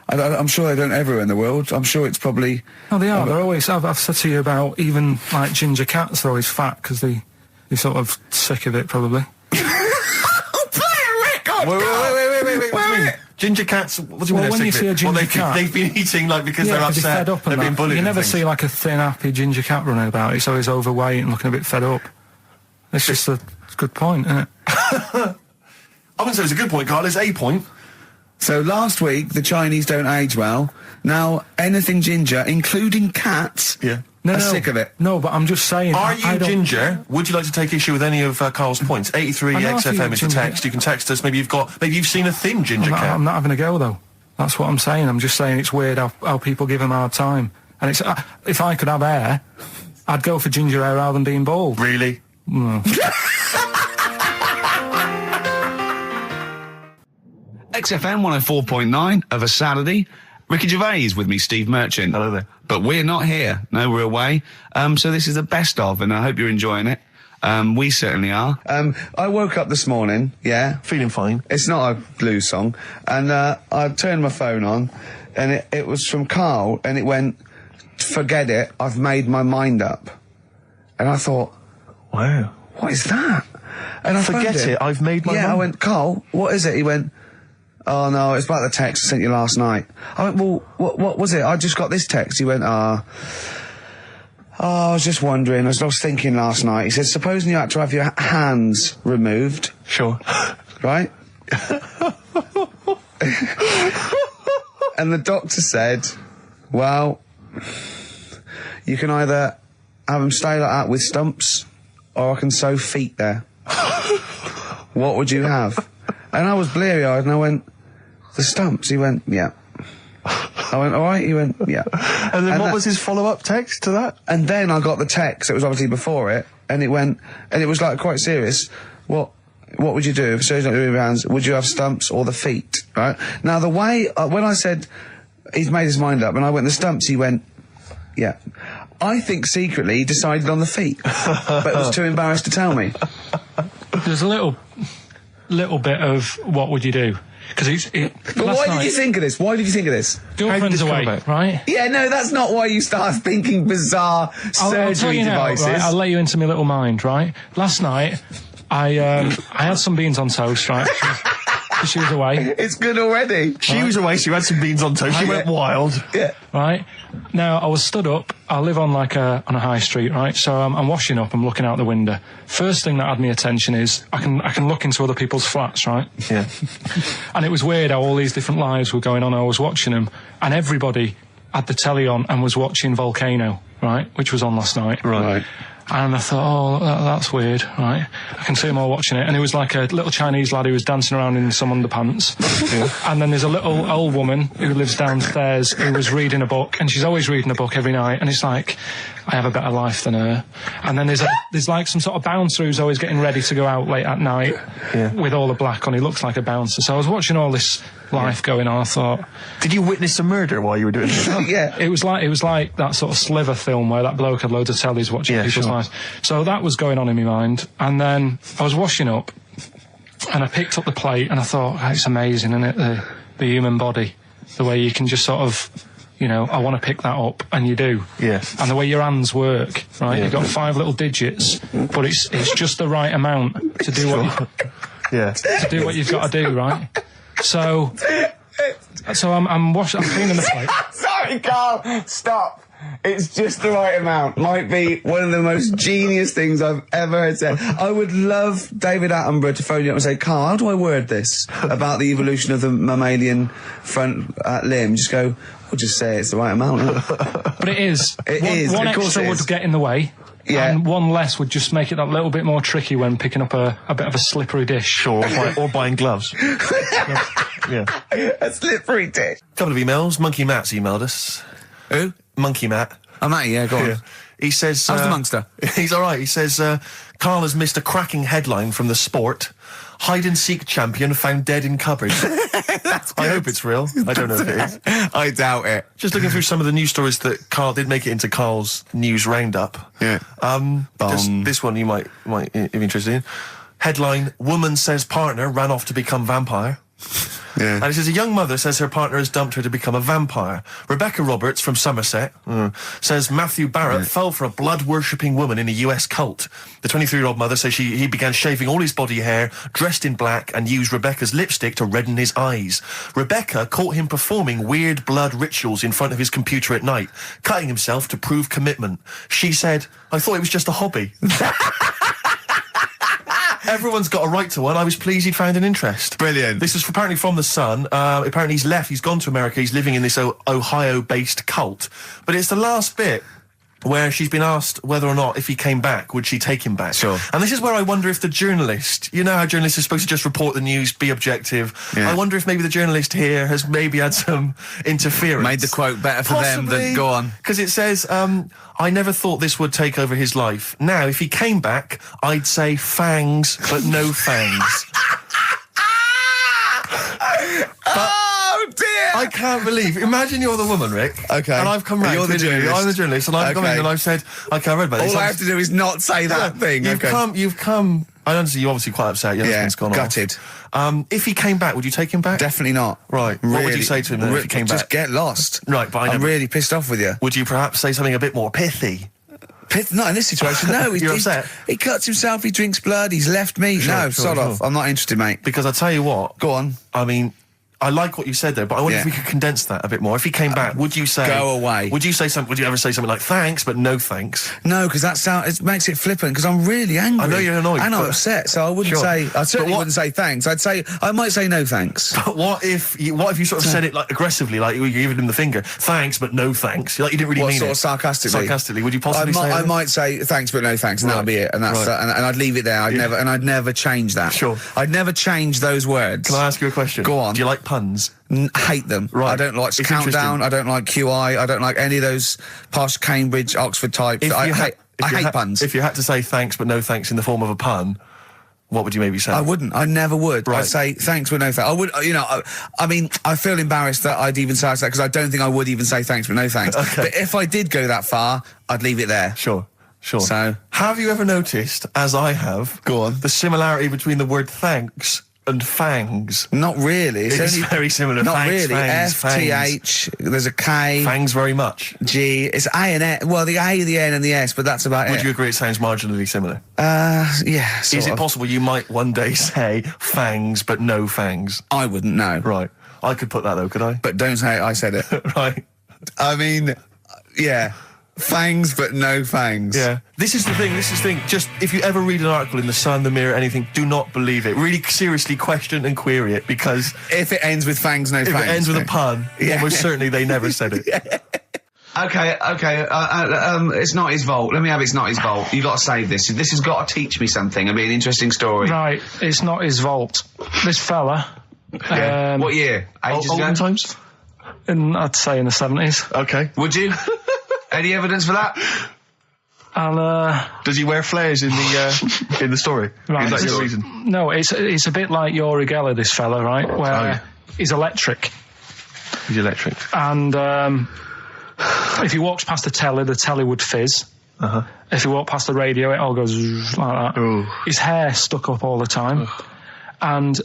I'm sure they don't everywhere in the world. I'm sure it's probably... Oh, they are. They're always... I've said to you about even, like, ginger cats, they're always fat, because they're sort of sick of it, probably. Play a record! Wait. Ginger cats, what do you mean? When you see a ginger cat... They've been eating, like, because they're upset, they're fed up and they've been bullied. You never see, like, a thin, happy ginger cat running about. It's always overweight and looking a bit fed up. It's just a good point, isn't it? I wouldn't say it's a good point, Karl. It's a point. So last week, the Chinese don't age well. Now, anything ginger, including cats, are sick of it. No, but I'm just saying... Are you ginger? Would you like to take issue with any of Karl's points? 83 XFM is the text. You can text us. Maybe you've seen a thin ginger cat. I'm not having a go, though. That's what I'm saying. I'm just saying it's weird how people give them a hard time. And it's if I could have hair, I'd go for ginger hair rather than being bald. Really? No. XFM 104.9 of a Saturday. Ricky Gervais with me, Steve Merchant. Hello there. But we're not here. No, we're away. So this is the best of, and I hope you're enjoying it. We certainly are. I woke up this morning, feeling fine. It's not a blues song, and I turned my phone on, and it was from Karl, and it went, "Forget it, I've made my mind up." And I thought, wow, what is that? And I Forget phoned him. it, I've made my mind. I went, "Karl, what is it?" He went, "Oh no, it's about the text I sent you last night." I went, "Well, what was it? I just got this text." He went, I was just wondering, I was thinking last night. He said, supposing you had to have your hands removed. Sure. Right? And the doctor said, well, you can either have them stay like that with stumps, or I can sew feet there. What would you have? And I was bleary-eyed, and I went, the stumps? He went, yeah. I went, all right? He went, yeah. And then what was his follow-up text to that? And then I got the text, it was obviously before it, and it went, and it was like quite serious. What would you do if surgery not doing your hands? Would you have stumps or the feet? Right? Now the way, when I said he's made his mind up, and I went the stumps, he went, yeah. I think secretly he decided on the feet, but was too embarrassed to tell me. There's a little bit of what would you do? Because But why did you think of this? Why did you think of this? Girlfriend's away, right? Yeah, no, that's not why you start thinking bizarre I'll tell surgery you now, devices. right? I'll let you into my little mind, right? Last night, I had some beans on toast, right? She was away. It's good already. She was away, she had some beans on toast, she went wild. Yeah. Right? Now, I was stood up, I live on on a high street, right? So I'm washing up, I'm looking out the window. First thing that had me attention is, I can look into other people's flats, right? Yeah. And it was weird how all these different lives were going on, I was watching them, and everybody had the telly on and was watching Volcano, right? Which was on last night. Right. And I thought, that's weird, right? I can see them all watching it. And it was like a little Chinese lad who was dancing around in some underpants. Yeah. And then there's a little old woman who lives downstairs who was reading a book, and she's always reading a book every night. And it's like, I have a better life than her. And then there's like some sort of bouncer who's always getting ready to go out late at night with all the black on. He looks like a bouncer. So I was watching all this life going on. I thought, did you witness a murder while you were doing this? Yeah. It was like that sort of Sliver film where that bloke had loads of tellies watching people's lives. So that was going on in my mind. And then I was washing up, and I picked up the plate, and I thought, it's amazing, isn't it? The human body, the way you can just sort of, I want to pick that up, and you do. Yes. And the way your hands work, right? Yeah. You've got 5 little digits, but it's just the right amount to do to do what you've got to do, right? So I'm cleaning the plate. Sorry, Karl, stop. It's just the right amount. Might be one of the most genius things I've ever heard said. I would love David Attenborough to phone you up and say, Karl, how do I word this about the evolution of the mammalian front limb? Just go, we'll just say it's the right amount. But it is. One extra would get in the way. Yeah. And one less would just make it that little bit more tricky when picking up a bit of a slippery dish. Sure, or buying gloves. Yeah. A slippery dish. Couple of emails. Monkey Matt's emailed us. Who? Monkey Matt. Oh, Matty, yeah, go on. Yeah. He says... How's the Monster? He's all right. He says, Karl has missed a cracking headline from The Sport. Hide-and-seek champion found dead in cupboard. I hope it's real. I don't know if it is. I doubt it. Just looking through some of the news stories that Karl did make it into Karl's news roundup. Yeah. This one you might be interested in. Headline, woman says partner ran off to become vampire. Yeah. And it says a young mother says her partner has dumped her to become a vampire. Rebecca Roberts from Somerset says Matthew Barrett fell for a blood-worshipping woman in a US cult. The 23-year-old mother says he began shaving all his body hair, dressed in black, and used Rebecca's lipstick to redden his eyes. Rebecca caught him performing weird blood rituals in front of his computer at night, cutting himself to prove commitment. She said, I thought it was just a hobby. Everyone's got a right to one. I was pleased he'd found an interest. Brilliant. This is apparently from The Sun. Apparently he's left. He's gone to America. He's living in this Ohio-based cult. But it's the last bit where she's been asked whether or not, if he came back, would she take him back? Sure. And this is where I wonder if the journalist, you know how journalists are supposed to just report the news, be objective. Yeah. I wonder if maybe the journalist here has maybe had some interference. Made the quote better for them than go on. Because it says, I never thought this would take over his life. Now, if he came back, I'd say fangs, but no fangs. Oh dear! I can't believe. Imagine you're the woman, Rick. Okay. And I've come round. You're the journalist. I'm the journalist, and I've come in and I've said, okay, I read about this. All I have to do is not say that thing. You've come. I understand you're obviously quite upset. Your husband's gone gutted. off. If he came back, would you take him back? Definitely not. Right. What would you say to him then if he came back? Just get lost. Right, but I'm really pissed off with you. Would you perhaps say something a bit more pithy? Not in this situation, no. You're upset? He cuts himself, he drinks blood, he's left me. Sod off. I'm not interested, mate. Because I tell you what. Go on. I mean, I like what you said there, but I wonder if we could condense that a bit more. If he came back, would you say... Go away. Would you ever say something like, thanks, but no thanks? No, because it makes it flippant, because I'm really angry. I know you're annoyed. And I'm upset, so I wouldn't say... I certainly wouldn't say thanks. I might say no thanks. But what if you sort of said it like aggressively, like you were giving him the finger, thanks, but no thanks? Like you didn't really mean it. What, sort of sarcastically? Sarcastically, would you possibly say I might say thanks, but no thanks, and that'll be it. And that's and I'd leave it there. I'd never change that. Sure. I'd never change those words. Can I ask you a question? Go on. Do you like puns? Hate them. Right. I don't like Countdown. I don't like QI. I don't like any of those posh Cambridge, Oxford types. I hate puns. If you had to say thanks but no thanks in the form of a pun, what would you maybe say? I wouldn't. I never would. Right. I'd say thanks but no thanks. I would. I mean, I feel embarrassed that I'd even say that because I don't think I would even say thanks but no thanks. Okay. But if I did go that far, I'd leave it there. Sure. So, have you ever noticed, as I have, the similarity between the word thanks and fangs? Not really. It's very similar. Not Fangs, really. fangs, F-T-H, there's a K. Fangs very much. G, it's A and N. Well, the A, the N and the S, but that's about it. Would you agree it sounds marginally similar? Yeah, Is it possible you might one day say fangs but no fangs? I wouldn't know. Right. I could put that though, could I? But don't say I said it. Right. I mean, yeah. Fangs, but no fangs. Yeah. This is the thing. Just, if you ever read an article in The Sun, The Mirror, anything, do not believe it. Really seriously question and query it, because... If it ends with fangs, no fangs. If it ends with a pun, almost certainly they never said it. Okay, it's not his fault. Let me have It's Not His Fault. You got to save this. This has got to teach me something. It'll be an interesting story. Right, it's not his fault. This fella... what year? Ages ago? Olden times? I'd say in the 70s. Okay. Would you? Any evidence for that? And does he wear flares in the story? Right, is that your reason? No, it's a bit like Yuri Geller, this fella, right? Where he's electric. He's electric. And if he walks past the telly would fizz. Uh-huh. If he walked past the radio, it all goes like that. Ooh. His hair stuck up all the time. And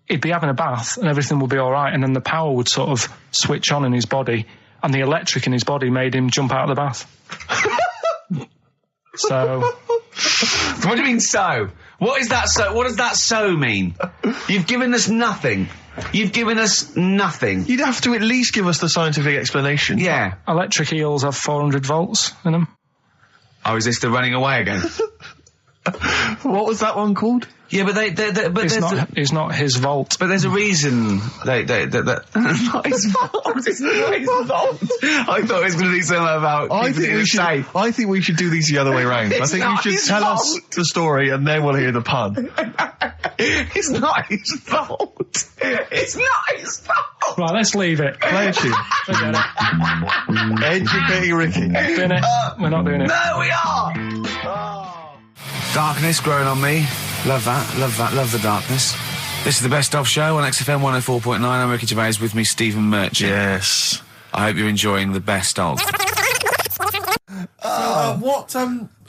he'd be having a bath and everything would be all right, and then the power would sort of switch on in his body, and the electric in his body made him jump out of the bath. So... What do you mean, so? What is that so? What does that so mean? You've given us nothing. You've given us nothing. You'd have to at least give us the scientific explanation. Yeah. Electric eels have 400 volts in them. Oh, is this the running away again? What was that one called? Yeah, but it's not his fault. But there's a reason. Not his fault. It's not his fault. I thought it was going to be something about. I think we should do these the other way round. I think you should tell us the story and then we'll hear the pun. It's not his fault. It's not his fault. Right, let's leave it. Play a tune. Forget it. Educating Ricky. Bin it. We're not doing it. No, we are. Oh. Darkness growing on me. Love that. Love the darkness. This is the Best Of Show on XFM 104.9. I'm Ricky Gervais, with me Stephen Merchant. Yes. I hope you're enjoying the Best Of.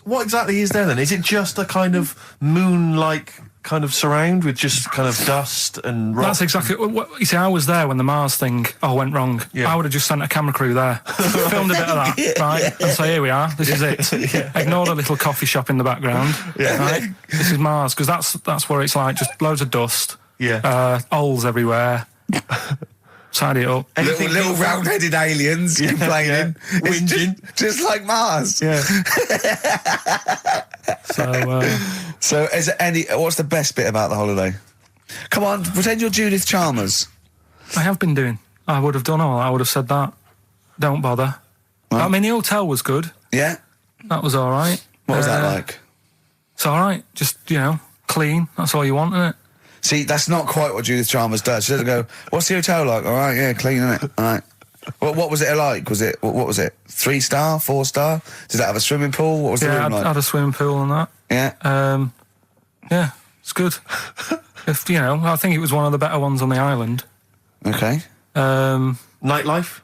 What exactly is there then? Is it just a kind of moon-like kind of surround with just kind of dust and rock? That's exactly what you see. I was there when the Mars thing went wrong. Yeah. I would have just sent a camera crew there, filmed a bit of that, right, and say, here we are, this is it. Ignore the little coffee shop in the background, right? This is Mars, because that's where it's like just loads of dust, holes everywhere. Tidy it up. Little round-headed aliens complaining, whinging, just like Mars. Yeah. So is there any? What's the best bit about the holiday? Come on, pretend you're Judith Chalmers. I have been doing. I would have done all. I would have said that. Don't bother. Right. I mean, the hotel was good. Yeah. That was all right. What was that like? It's all right. Just clean. That's all you want, isn't it? See, that's not quite what Judith Chalmers does. She doesn't go, what's the hotel like? All right, yeah, clean, innit? All right. What was it like? What was it? 3-star, 4-star? Did it have a swimming pool? What was the room like? Yeah, had a swimming pool and that. Yeah. Yeah, it's good. I think it was one of the better ones on the island. Okay. Nightlife?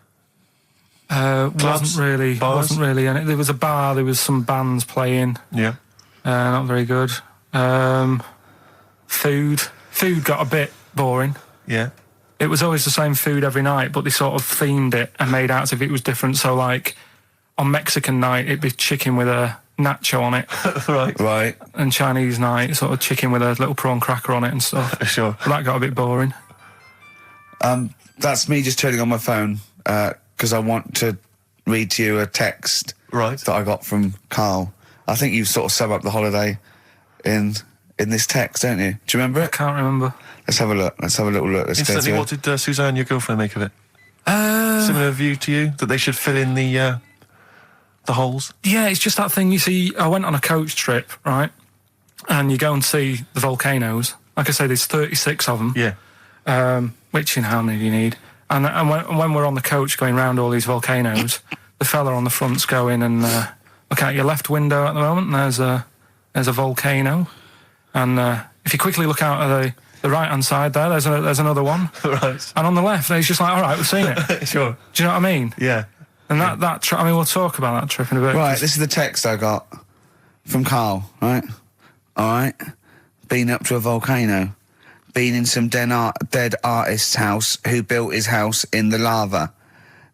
Wasn't really any. There was a bar, there was some bands playing. Yeah. Not very good. Food got a bit boring. Yeah. It was always the same food every night, but they sort of themed it and made out as if it was different. So, like, on Mexican night, it'd be chicken with a nacho on it. Right. And Chinese night, sort of chicken with a little prawn cracker on it and stuff. Sure. But that got a bit boring. That's me just turning on my phone, because I want to read to you a text that I got from Karl. I think you sort of sum up the holiday in this text, don't you? Do you remember it? I can't remember. Let's have a look. Let's have a little look. Instantly, what did Suzanne, your girlfriend, make of it? Similar view to you, that they should fill in the holes? Yeah, it's just that thing, you see, I went on a coach trip, right? And you go and see the volcanoes. Like I say, there's 36 of them. Yeah. Which, you know, how many do you need? And when we're on the coach going round all these volcanoes, the fella on the front's going and look out your left window at the moment, and there's a volcano. And if you quickly look out at the right-hand side there, there's another one. Right. And on the left, he's just like, all right, we've seen it. Sure. Do you know what I mean? Yeah. And that trip, I mean, we'll talk about that trip in a bit. Right, this is the text I got from Karl, right? All right. Been up to a volcano. Been in some dead artist's house who built his house in the lava.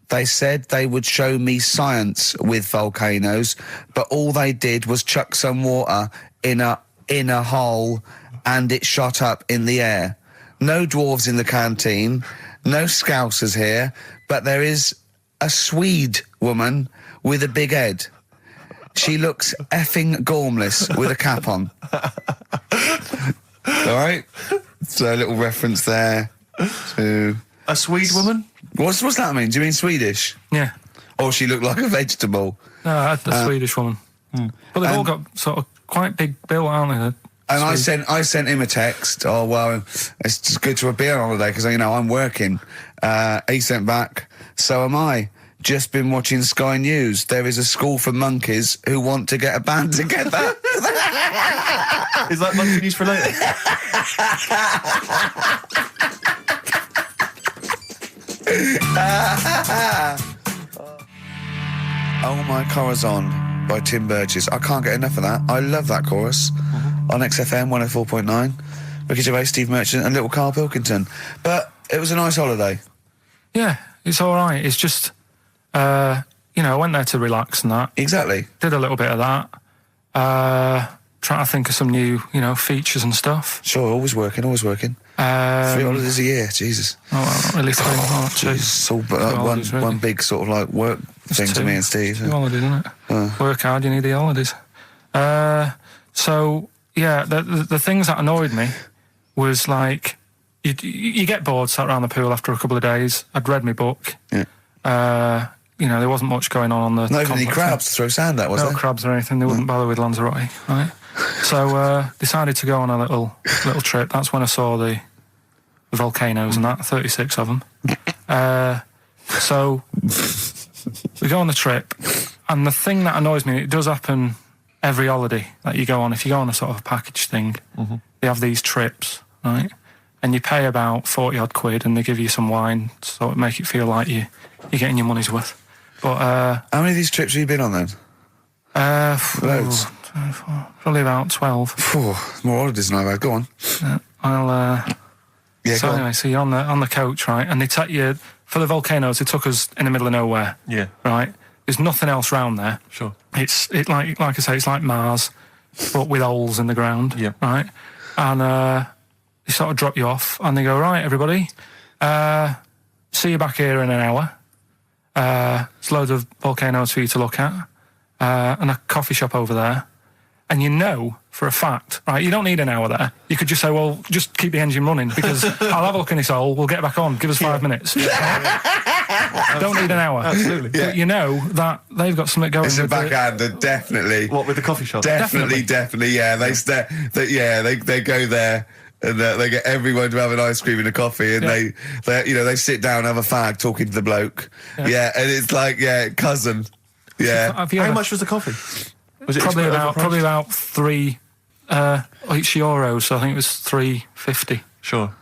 They said they would show me science with volcanoes, but all they did was chuck some water in a hole and it shot up in the air. No dwarves in the canteen, no scousers here, but there is a Swede woman with a big head. She looks effing gormless with a cap on. All right? So a little reference there to... A Swede woman? What's that mean? Do you mean Swedish? Yeah. Or she looked like a vegetable? No, a Swedish woman. But they've all got sort of quite big bill, aren't they? And I sent him a text. Oh, well, it's just good to be on holiday because, you know, I'm working. He sent back, so am I. Just been watching Sky News. There is a school for monkeys who want to get a band together. Is that monkey news for later? Oh My Corazon by Tim Burgess. I can't get enough of that. I love that chorus. On XFM 104.9. Ricky Gervais, Steve Merchant and little Karl Pilkington. But it was a nice holiday. Yeah, it's all right. It's just, you know, I went there to relax and that. Exactly. Did a little bit of that. Trying to think of some new, you know, features and stuff. Sure, always working. 3 holidays a year, Jesus. Oh, well, not really 3, not 2. It's all one big sort of like work thing to me and Steve. 2 holidays, isn't it? Work hard, you need the holidays. So, yeah, the things that annoyed me was like, you get bored sat around the pool after a couple of days. I'd read my book. Yeah. You know, there wasn't much going on the... Not even any crabs to throw sand at, was there? No crabs or anything. They wouldn't bother with Lanzarote, right? So, decided to go on a little trip. That's when I saw the volcanoes and that, 36 of them. So, we go on the trip, and the thing that annoys me, it does happen every holiday that you go on. If you go on a sort of a package thing, they have these trips, right? And you pay about 40-odd quid, and they give you some wine, so it make it feel like you're getting your money's worth. But how many of these trips have you been on then? Loads. Probably about 12. More holidays than I've had. Go on. So anyway, so you're on the coach, right? And they take you for the volcanoes. They took us in the middle of nowhere. Yeah. Right. There's nothing else round there. Sure. It's like I say, it's like Mars, but with holes in the ground. Yeah. Right. And they sort of drop you off, and they go, right, everybody, see you back here in an hour. There's loads of volcanoes for you to look at, and a coffee shop over there. And you know for a fact, right, you don't need an hour there. You could just say, well, just keep the engine running because I'll have a look in this hole, we'll get back on, give us 5 minutes. Don't need an hour. Absolutely. But you know that they've got something going. It's a backhander, definitely. What, with the coffee shop? Definitely, yeah. They go there. And they get everyone to have an ice cream and a coffee, and they sit down and have a fag talking to the bloke. Yeah, and it's like, cousin. Yeah. How much was the coffee? Was it probably about €3 euros, so I think it was $3.50. Sure.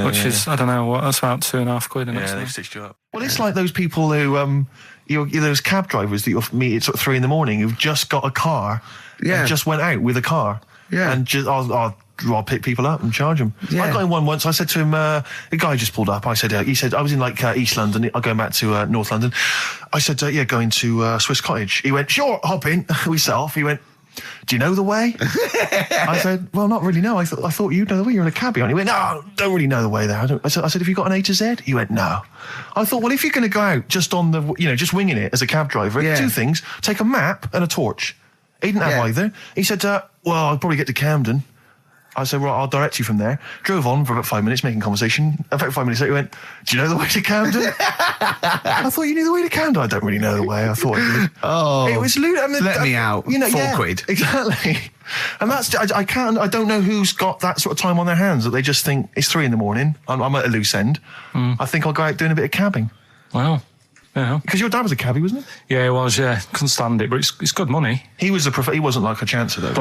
which is, I don't know, what, that's about £2.50. Yeah, they've stitched you up. Well, it's like those people who, those cab drivers that you'll meet at sort of 3 a.m. who've just got a car and just went out with a car. Yeah. And just, I'll pick people up and charge them. Yeah. I got in one once. I said to him, the guy just pulled up. I said, he said, I was in like East London. I'm going back to North London. I said, going to Swiss Cottage. He went, sure, hop in. We set off. He went, do you know the way? I said, well, not really, no. I thought you'd know the way. You're in a cabbie. And he went, no, don't really know the way there. I said, have you got an A to Z? He went, no. I thought, well, if you're going to go out just on the, just winging it as a cab driver, 2 things, take a map and a torch. He didn't have either. He said, well, I'll probably get to Camden. I said, right, I'll direct you from there. Drove on for about 5 minutes, making conversation. About 5 minutes later, he went, do you know the way to Camden? I thought you knew the way to Camden. I don't really know the way. I thought I did. Oh. It was let me out. £4. Exactly. And that's, I don't know who's got that sort of time on their hands that they just think it's 3 a.m. I'm at a loose end. I think I'll go out doing a bit of cabbing. Wow. Yeah. Because your dad was a cabbie, wasn't he? Yeah, he was, yeah. Couldn't stand it, but it's good money. He was he wasn't like a chancer, though.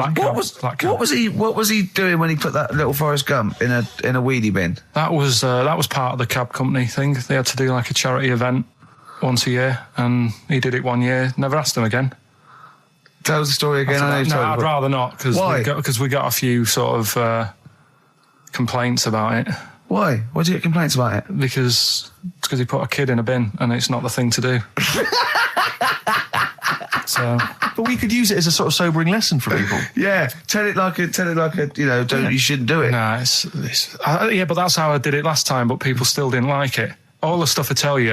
What was he doing when he put that little Forrest Gump in a wheelie bin? That was part of the cab company thing. They had to do like a charity event once a year, and he did it one year. Never asked him again. Tell us the story again. I'd rather not, because we got a few sort of complaints about it. Why? Why did you get complaints about it? Because he put a kid in a bin, and it's not the thing to do. So, but we could use it as a sort of sobering lesson for people. Yeah, tell it like a, you shouldn't do it. No, but that's how I did it last time. But people still didn't like it. All the stuff I tell you,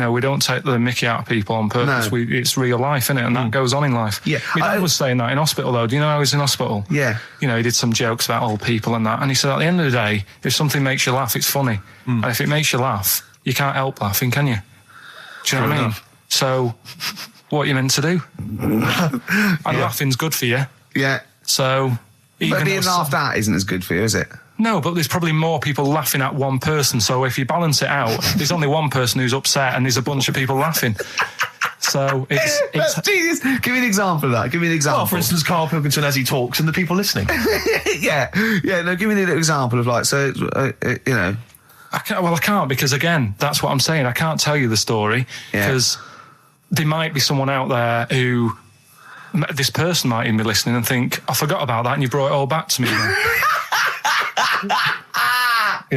we don't take the mickey out of people on purpose. No. It's real life, isn't it? And that goes on in life. Yeah. My dad was saying that in hospital, though. Do you know I was in hospital? Yeah. He did some jokes about old people and that. And he said, at the end of the day, if something makes you laugh, it's funny. And if it makes you laugh, you can't help laughing, can you? Do you know what I mean? So, what are you meant to do? And laughing's good for you. Yeah. So... But being laughed at isn't as good for you, is it? No, but there's probably more people laughing at one person, so if you balance it out, there's only one person who's upset and there's a bunch of people laughing. So it's genius. Give me an example of that. Give me an example. Well, for instance, Karl Pilkington as he talks and the people listening. Yeah. No, give me an example of I can't because again, that's what I'm saying. I can't tell you the story because there might be someone out there who. This person might even be listening and think, I forgot about that and you brought it all back to me.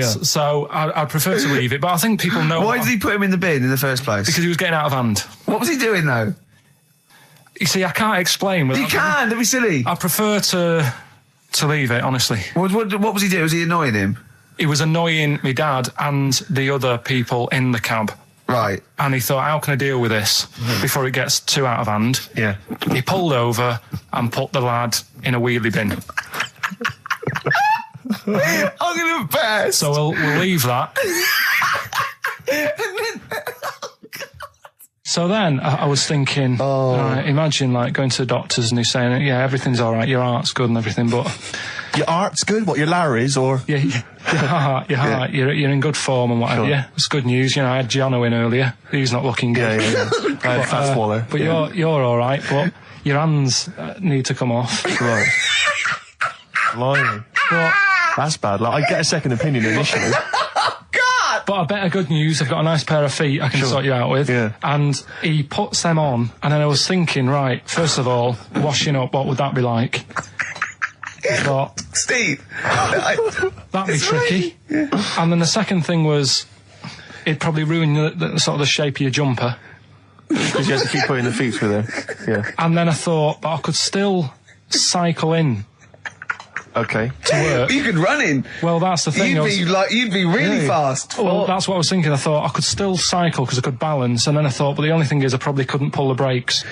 So I'd prefer to leave it, but I think people know... Why did he put him in the bin in the first place? Because he was getting out of hand. What was he doing, though? You see, I can't explain. You can, don't be silly. I prefer to leave it, honestly. What was he doing? Was he annoying him? He was annoying my dad and the other people in the cab. Right. And he thought, how can I deal with this before it gets too out of hand? Yeah. He pulled over and put the lad in a wheelie bin. I'm going to burst. So we'll leave that. So then I was thinking, imagine like going to the doctors and he's saying, yeah, everything's all right, your heart's good and everything, but... Your heart's good? What, your Larry's or...? Yeah, your heart, you're in good form and whatever. Sure. Yeah, it's good news. I had Gianno in earlier. He's not looking good. Yeah. Fat swallow. But you're all right, but your hands need to come off. Right. Blimey. But... That's bad. Like, I get a second opinion initially. But I better good news, I've got a nice pair of feet I can sort you out with. Yeah. And he puts them on, and then I was thinking, right, first of all, washing up, what would that be like? But Steve, that'd be tricky. Yeah. And then the second thing was, it'd probably ruin the sort of the shape of your jumper. Because you have to keep putting the feet through there. Yeah. And then I thought, but I could still cycle in. Okay. To work. You could run in. Well, that's the thing. You'd be really fast. Well, that's what I was thinking. I thought I could still cycle because I could balance, and then I thought, but the only thing is I probably couldn't pull the brakes.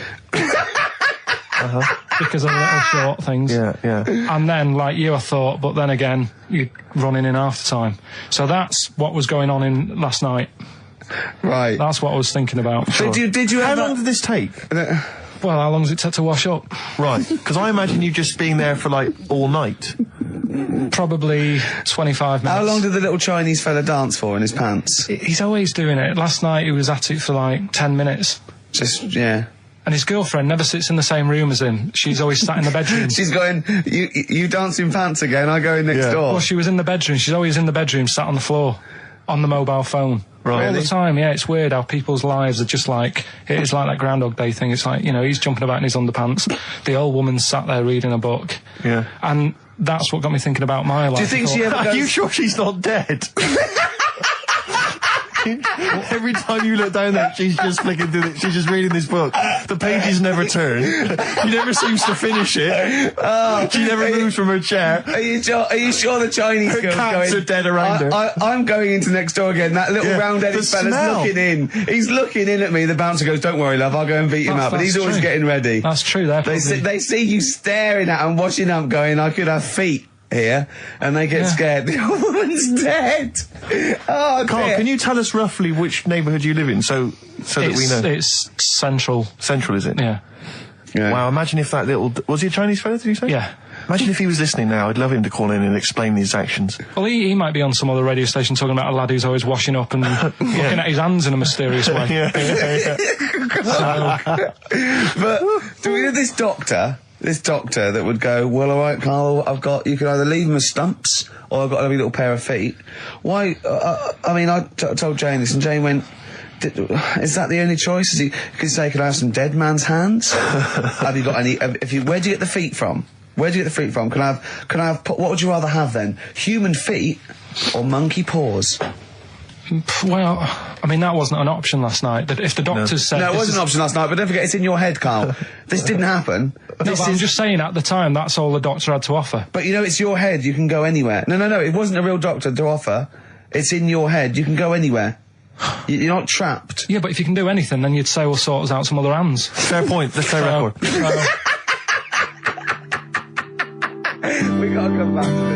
Because of the little short things. Yeah. And then, like you, I thought, but then again, you're running in half the time. So that's what was going on in last night. Right. That's what I was thinking about. Sure. Did you? How long did this take? Well, how long does it take to wash up? Right, because I imagine you just being there for like all night. Probably 25 minutes. How long did the little Chinese fella dance for in his pants? He's always doing it. Last night he was at it for like 10 minutes. Just, yeah. And his girlfriend never sits in the same room as him. She's always sat in the bedroom. She's going, you dancing pants again, I go in next door. Well, she was in the bedroom. She's always in the bedroom, sat on the floor, on the mobile phone. Right. All the time, yeah. It's weird how people's lives are just like, it's like that Groundhog Day thing. It's like, you know, he's jumping about in his underpants. The old woman's sat there reading a book. Yeah. And that's what got me thinking about my life. Do you think she ever goes... Are you sure she's not dead? Every time you look down there, she's just flicking through it. She's just reading this book. The pages never turn. She never seems to finish it. She never moves from her chair. Are you sure the Chinese her girl's cats going... are dead around her. I'm going into next door again. That little round-headed fella's looking in. He's looking in at me. The bouncer goes, "Don't worry, love, I'll go and beat him up." But he's always getting ready. That's true. They see you staring at him, watching him, going, "I could have feet here," and they get scared. The old woman's dead. Oh, Carl, dear. can you tell us roughly which neighbourhood you live in, so that we know? It's central. Central, is it? Yeah. Wow, imagine if that little... Was he a Chinese fella, did you say? Yeah. Imagine if he was listening now. I'd love him to call in and explain his actions. Well, he might be on some other radio station talking about a lad who's always washing up and looking at his hands in a mysterious way. But do we have this doctor that would go, "Well, all right, Carl, you can either leave them as stumps, or I've got a little pair of feet." Why? I mean, I told Jane this, and Jane went, "Is that the only choice?" Could say, "Could I have some dead man's hands?" Have you got any? Where do you get the feet from? Where do you get the feet from? Can I have? What would you rather have then? Human feet or monkey paws? Well, I mean, that wasn't an option last night. That if the doctors said... No, it wasn't an option last night, but don't forget, it's in your head, Carl. This didn't happen. No, but I'm just saying, at the time, that's all the doctor had to offer. But, you know, it's your head. You can go anywhere. No, it wasn't a real doctor to offer. It's in your head. You can go anywhere. You're not trapped. Yeah, but if you can do anything, then you'd say, "We'll sort us out some other hands." Fair point. Let's play record. We gotta come back to this.